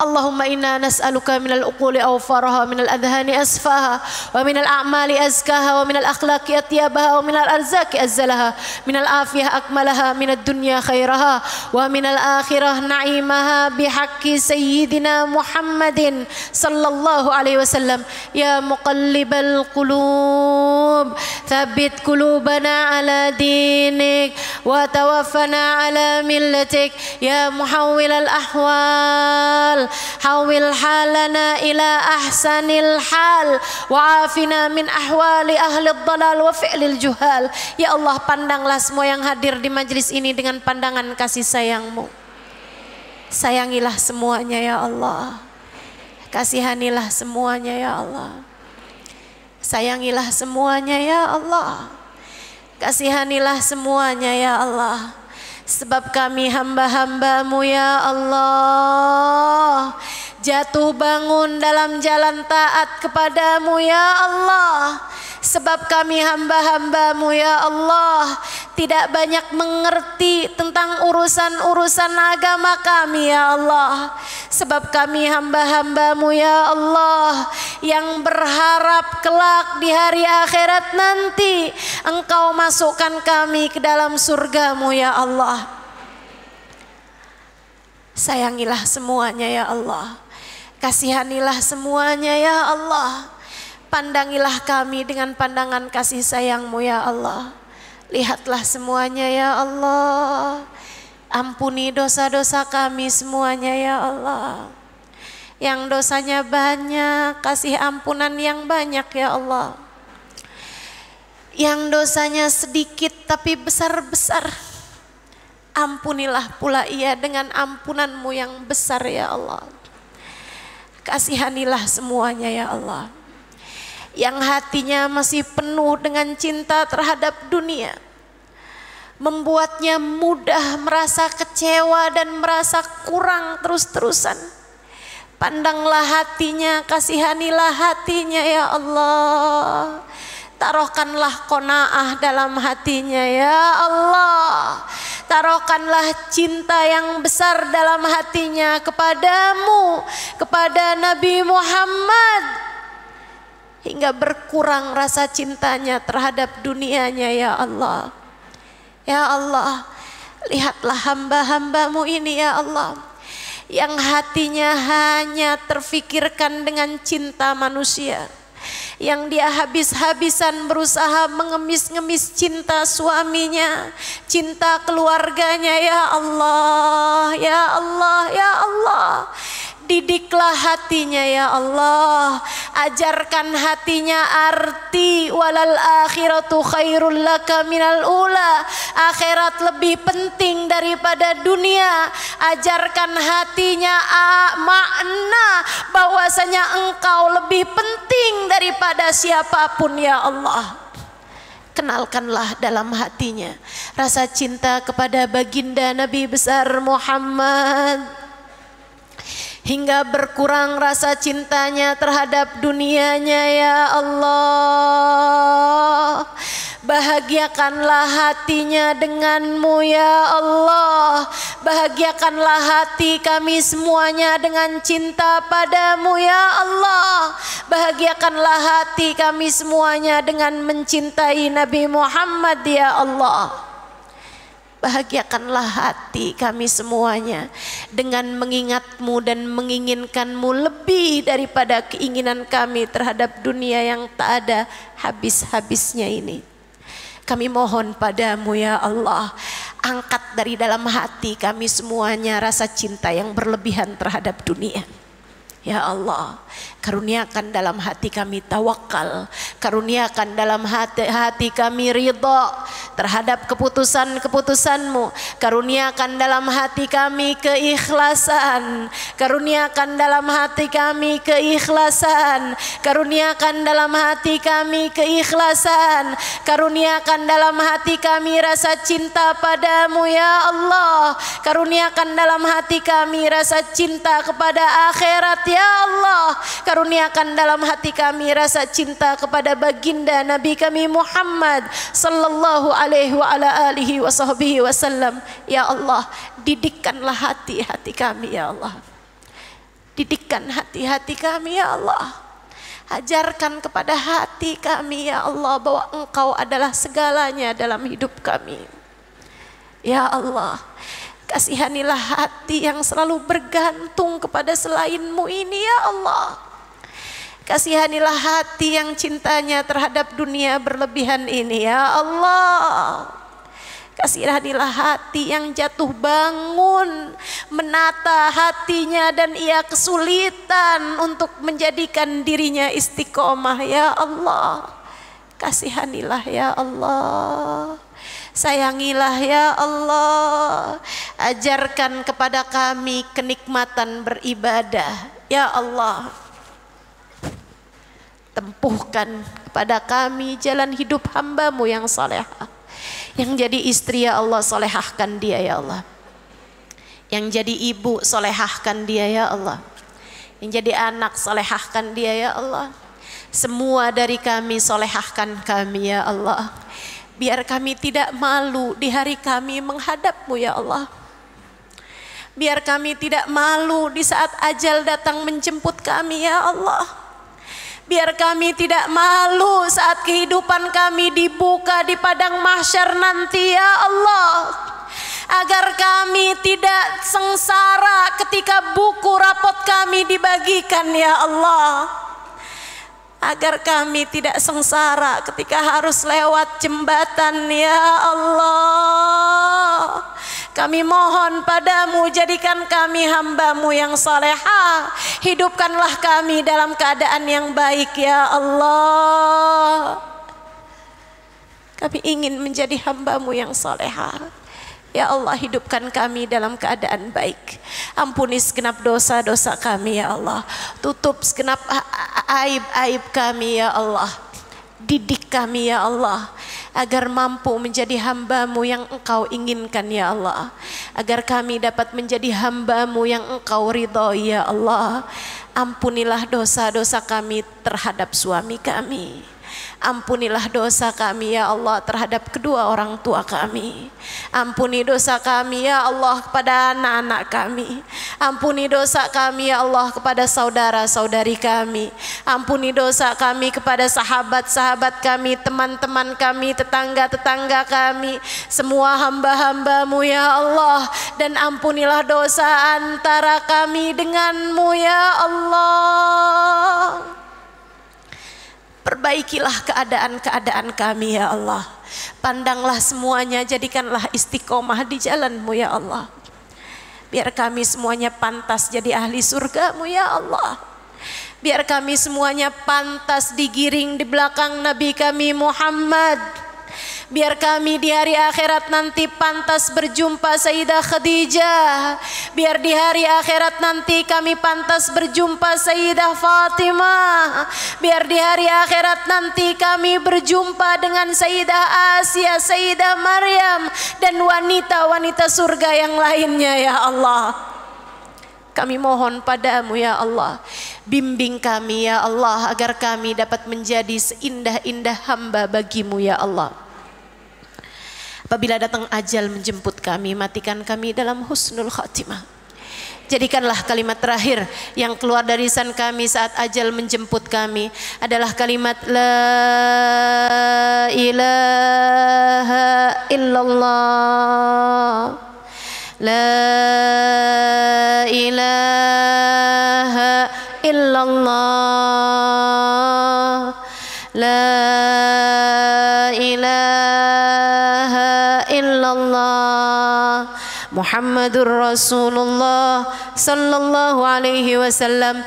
اللهم إنا نسألك من العقول أوفارها من الأذهان أسفاها ومن الأعمال أزكاها ومن الأخلاق أطيبها ومن الأرزاق أزلها من العافية أكملها من الدنيا خيرها ومن الآخرة نعيمها بحق سيدنا محمد صلى الله عليه وسلم. يا مقلب القلوب ثبت قلوبنا على دينك وتوفنا على ملتك. يا محول الأحوال حول حالنا إلى أحسن الحال وعافنا من أحوال أهل الضلال وفعل الجهال. Ya Allah, pandanglah semua yang hadir di majelis ini dengan pandangan kasih sayang-Mu. Sayangilah semuanya ya Allah. Kasihanilah semuanya ya Allah. Sayangilah semuanya ya Allah. Kasihanilah semuanya ya Allah. Sebab kami hamba-hamba-Mu ya Allah, jatuh bangun dalam jalan taat kepada-Mu ya Allah. Sebab kami hamba-hamba-Mu ya Allah, tidak banyak mengerti tentang urusan-urusan agama kami ya Allah. Sebab kami hamba-hamba-Mu ya Allah, yang berharap kelak di hari akhirat nanti Engkau masukkan kami ke dalam surga-Mu ya Allah. Sayangilah semuanya ya Allah. Kasihanilah semuanya ya Allah. Pandangilah kami dengan pandangan kasih sayang-Mu ya Allah. Lihatlah semuanya ya Allah. Ampuni dosa-dosa kami semuanya ya Allah. Yang dosanya banyak, kasih ampunan yang banyak ya Allah. Yang dosanya sedikit tapi besar-besar, ampunilah pula ia dengan ampunan-Mu yang besar ya Allah. Kasihanilah semuanya ya Allah. Yang hatinya masih penuh dengan cinta terhadap dunia, membuatnya mudah merasa kecewa dan merasa kurang terus-terusan. Pandanglah hatinya, kasihanilah hatinya ya Allah. Taruhkanlah qanaah dalam hatinya ya Allah. Taruhkanlah cinta yang besar dalam hatinya kepada-Mu, kepada Nabi Muhammad, hingga berkurang rasa cintanya terhadap dunianya ya Allah. Ya Allah, lihatlah hamba-hamba-Mu ini ya Allah, yang hatinya hanya terfikirkan dengan cinta manusia, yang dia habis-habisan berusaha mengemis-ngemis cinta suaminya, cinta keluarganya ya Allah, ya Allah, ya Allah. Didiklah hatinya ya Allah, ajarkan hatinya arti walal akhiratu khairul laka minal ula, akhirat lebih penting daripada dunia. Ajarkan hatinya makna bahwasanya engkau lebih penting daripada siapapun ya Allah. Kenalkanlah dalam hatinya rasa cinta kepada baginda Nabi besar Muhammad, hingga berkurang rasa cintanya terhadap dunianya ya Allah. Bahagia bahagiakanlah hatinya denganmu ya Allah. Bahagiakanlah hati kami semuanya dengan cinta padamu ya Allah. Bahagiakanlah hati kami semuanya dengan mencintai Nabi Muhammad ya Allah. Bahagiakanlah hati kami semuanya dengan mengingatmu dan menginginkanmu lebih daripada keinginan kami terhadap dunia yang tak ada habis-habisnya ini. Kami mohon padamu ya Allah, angkat dari dalam hati kami semuanya rasa cinta yang berlebihan terhadap dunia. Ya Allah, karuniakan dalam hati kami tawakal, karuniakan dalam hati kami ridha terhadap keputusan-keputusan-Mu, karuniakan dalam hati kami keikhlasan, karuniakan dalam hati kami keikhlasan, karuniakan dalam hati kami keikhlasan, karuniakan dalam hati kami rasa cinta padamu ya Allah, karuniakan dalam hati kami rasa cinta kepada akhirat ya Allah, karuniakan dalam hati kami rasa cinta kepada baginda Nabi kami Muhammad sallallahu alaihi wa ala alihi wa sahbihi wasallam. Ya Allah, didikkanlah hati-hati kami ya Allah. Didikkan hati-hati kami ya Allah. Ajarkan kepada hati kami ya Allah bahwa Engkau adalah segalanya dalam hidup kami. Ya Allah, kasihanilah hati yang selalu bergantung kepada selain-Mu ini ya Allah. Kasihanilah hati yang cintanya terhadap dunia berlebihan ini ya Allah. Kasihanilah hati yang jatuh bangun, menata hatinya dan ia kesulitan untuk menjadikan dirinya istiqomah ya Allah. Kasihanilah ya Allah. Sayangilah ya Allah. Ajarkan kepada kami kenikmatan beribadah ya Allah. Tempuhkan kepada kami jalan hidup hamba-Mu yang salehah. Yang jadi istri ya Allah, solehahkan dia ya Allah. Yang jadi ibu, solehahkan dia ya Allah. Yang jadi anak, solehahkan dia ya Allah. Semua dari kami, solehahkan kami ya Allah. Biar kami tidak malu di hari kami menghadap-Mu ya Allah. Biar kami tidak malu di saat ajal datang menjemput kami ya Allah. Biar kami tidak malu saat kehidupan kami dibuka di padang mahsyar nanti ya Allah. Agar kami tidak sengsara ketika buku rapot kami dibagikan ya Allah. Agar kami tidak sengsara ketika harus lewat jembatan ya Allah. Kami mohon padamu, jadikan kami hamba-Mu yang salehah. Hidupkanlah kami dalam keadaan yang baik ya Allah. Kami ingin menjadi hamba-Mu yang salehah. Ya Allah, hidupkan kami dalam keadaan baik. Ampuni segenap dosa-dosa kami ya Allah. Tutup segenap aib-aib kami ya Allah. Didik kami ya Allah, agar mampu menjadi hamba-Mu yang Engkau inginkan ya Allah. Agar kami dapat menjadi hamba-Mu yang Engkau ridhoi ya Allah. Ampunilah dosa-dosa kami terhadap suami kami. Ampunilah dosa kami ya Allah terhadap kedua orang tua kami. Ampuni dosa kami ya Allah kepada anak-anak kami. Ampuni dosa kami ya Allah kepada saudara-saudari kami. Ampuni dosa kami kepada sahabat-sahabat kami, teman-teman kami, tetangga-tetangga kami, semua hamba-hamba-Mu ya Allah. Dan ampunilah dosa antara kami dengan-Mu ya Allah. Perbaikilah keadaan-keadaan kami ya Allah. Pandanglah semuanya, jadikanlah istiqomah di jalan-Mu ya Allah. Biar kami semuanya pantas jadi ahli surga-Mu ya Allah. Biar kami semuanya pantas digiring di belakang Nabi kami Muhammad. Biar kami di hari akhirat nanti pantas berjumpa Sayyidah Khadijah. Biar di hari akhirat nanti kami pantas berjumpa Sayyidah Fatimah. Biar di hari akhirat nanti kami berjumpa dengan Sayyidah Asia, Sayyidah Maryam, dan wanita-wanita surga yang lainnya ya Allah. Kami mohon padamu ya Allah, bimbing kami ya Allah, agar kami dapat menjadi seindah-indah hamba bagimu ya Allah. Apabila datang ajal menjemput kami, matikan kami dalam husnul khatimah. Jadikanlah kalimat terakhir yang keluar dari lisan kami saat ajal menjemput kami adalah kalimat La ilaha illallah, La ilaha illallah, La ilaha illallah, Muhammadur Rasulullah sallallahu alaihi wasallam.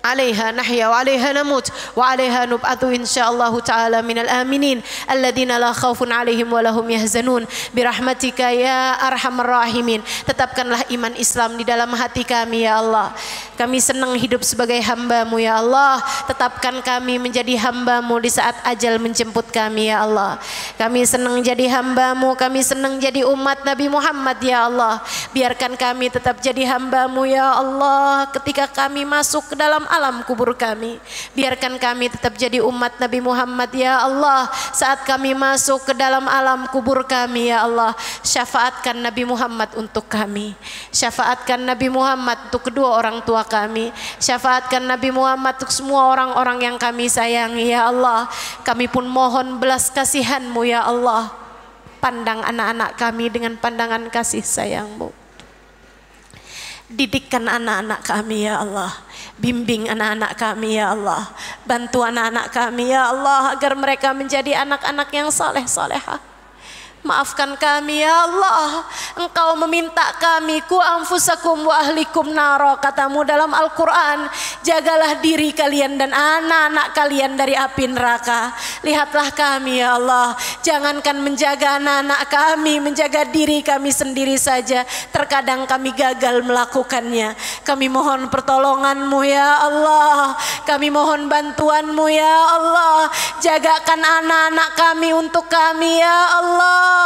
عليها نحيا وعليها نموت وعليها نبعث إن شاء الله تعالى من الآمنين الذين لا خوف عليهم ولا هم يحزنون برحمتك يا أرحم الراحمين. Tetapkanlah iman Islam di dalam hati kami ya Allah. Kami senang hidup sebagai hamba-Mu ya Allah. Tetapkan kami menjadi hamba-Mu di saat ajal menjemput kami ya Allah. Kami senang jadi hamba-Mu, kami senang jadi umat Nabi Muhammad ya Allah. Biarkan kami tetap jadi hamba-Mu ya Allah ketika kami masuk ke dalam alam kubur kami. Biarkan kami tetap jadi umat Nabi Muhammad ya Allah saat kami masuk ke dalam alam kubur kami ya Allah. Syafaatkan Nabi Muhammad untuk kami, syafaatkan Nabi Muhammad untuk kedua orang tua kami, syafaatkan Nabi Muhammad untuk semua orang-orang yang kami sayangi ya Allah. Kami pun mohon belas kasihan-Mu ya Allah. Pandang anak-anak kami dengan pandangan kasih sayang-Mu. Didikkan anak-anak kami ya Allah. Bimbing anak-anak kami ya Allah. Bantu anak-anak kami ya Allah agar mereka menjadi anak-anak yang saleh-salehah. Maafkan kami ya Allah. Engkau meminta kami ku anfusakum wa ahlikum naro, katamu dalam Al-Quran. Jagalah diri kalian dan anak-anak kalian dari api neraka. Lihatlah kami ya Allah. Jangankan menjaga anak-anak kami, menjaga diri kami sendiri saja terkadang kami gagal melakukannya. Kami mohon pertolongan-Mu ya Allah. Kami mohon bantuan-Mu ya Allah. Jagakan anak-anak kami untuk kami ya Allah.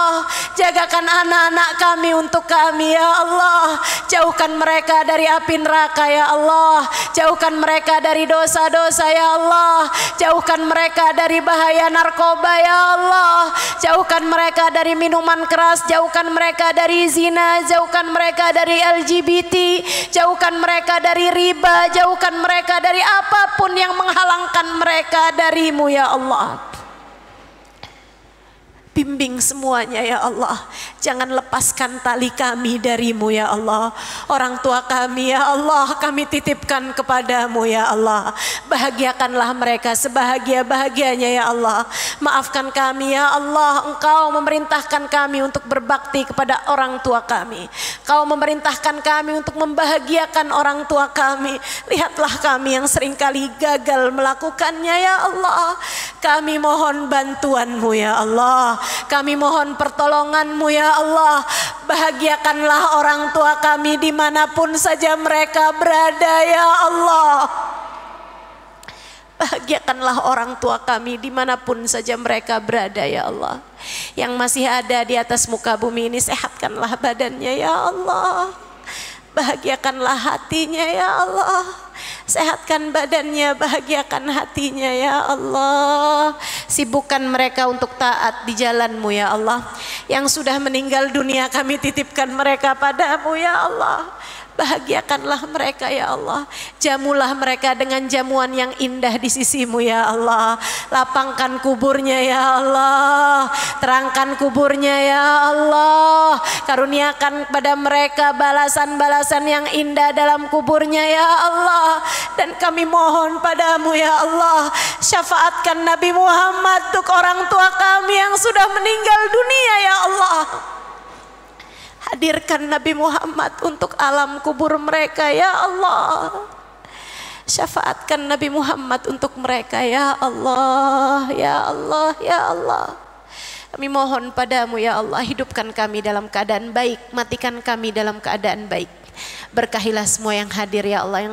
Jagakan anak-anak kami untuk kami ya Allah. Jauhkan mereka dari api neraka ya Allah. Jauhkan mereka dari dosa-dosa ya Allah. Jauhkan mereka dari bahaya narkoba ya Allah. Jauhkan mereka dari minuman keras. Jauhkan mereka dari zina. Jauhkan mereka dari LGBT. Jauhkan mereka dari riba. Jauhkan mereka dari apapun yang menghalangkan mereka dari-Mu ya Allah. Bimbing semuanya ya Allah. Jangan lepaskan tali kami dari-Mu ya Allah. Orang tua kami ya Allah, kami titipkan kepada-Mu ya Allah. Bahagiakanlah mereka sebahagia-bahagianya ya Allah. Maafkan kami ya Allah. Engkau memerintahkan kami untuk berbakti kepada orang tua kami. Engkau memerintahkan kami untuk membahagiakan orang tua kami. Lihatlah kami yang seringkali gagal melakukannya ya Allah. Kami mohon bantuan-Mu ya Allah. Kami mohon pertolongan-Mu ya Allah. Bahagiakanlah orang tua kami dimanapun saja mereka berada ya Allah. Bahagiakanlah orang tua kami dimanapun saja mereka berada ya Allah. Yang masih ada di atas muka bumi ini, sehatkanlah badannya ya Allah. Bahagiakanlah hatinya ya Allah. Sehatkan badannya, bahagiakan hatinya ya Allah. Sibukkan mereka untuk taat di jalan-Mu ya Allah. Yang sudah meninggal dunia kami titipkan mereka pada-Mu ya Allah. Bahagiakanlah mereka ya Allah. Jamulah mereka dengan jamuan yang indah di sisi-Mu ya Allah. Lapangkan kuburnya ya Allah. Terangkan kuburnya ya Allah. Karuniakan kepada mereka balasan-balasan yang indah dalam kuburnya ya Allah. Dan kami mohon pada-Mu ya Allah, syafaatkan Nabi Muhammad untuk orang tua kami yang sudah meninggal dunia ya Allah. Hadirkan Nabi Muhammad untuk alam kubur mereka ya Allah. Syafaatkan Nabi Muhammad untuk mereka ya Allah, ya Allah, ya Allah. Kami mohon pada-Mu ya Allah, hidupkan kami dalam keadaan baik, matikan kami dalam keadaan baik. Berkahilah semua yang hadir ya Allah,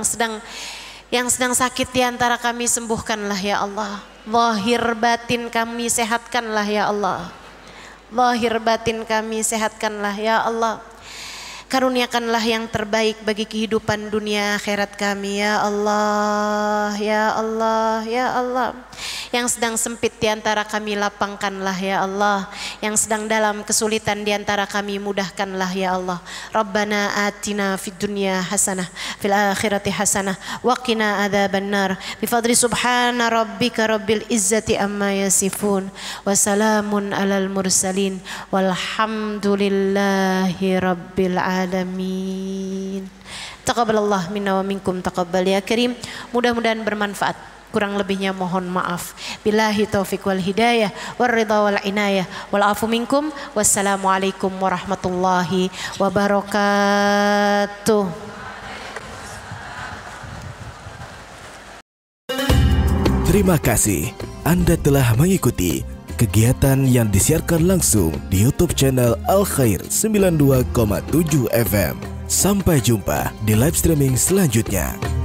yang sedang sakit di antara kami sembuhkanlah ya Allah. Zahir batin kami sehatkanlah ya Allah. Lahir batin kami sehatkanlah ya Allah. Karuniakanlah yang terbaik bagi kehidupan dunia akhirat kami ya Allah, ya Allah, ya Allah. Yang sedang sempit di antara kami lapangkanlah ya Allah. Yang sedang dalam kesulitan di antara kami mudahkanlah ya Allah. Rabbana atina fid dunya hasanah fil akhirati hasanah wa qina adzabannar. Bifadli subhana rabbika rabbil izzati amma yasifun. Wassalamun alal mursalin walhamdulillahi rabbil alamin. Taqabbalallah minna wa minkum taqabbal ya karim. Mudah-mudahan bermanfaat. Kurang lebihnya mohon maaf. Billahi taufiq wal hidayah wal ridha wal inayah wal afu minkum. Wassalamualaikum warahmatullahi wabarakatuh. Terima kasih Anda telah mengikuti kegiatan yang disiarkan langsung di YouTube channel Al Khair 92,7 FM. Sampai jumpa di live streaming selanjutnya.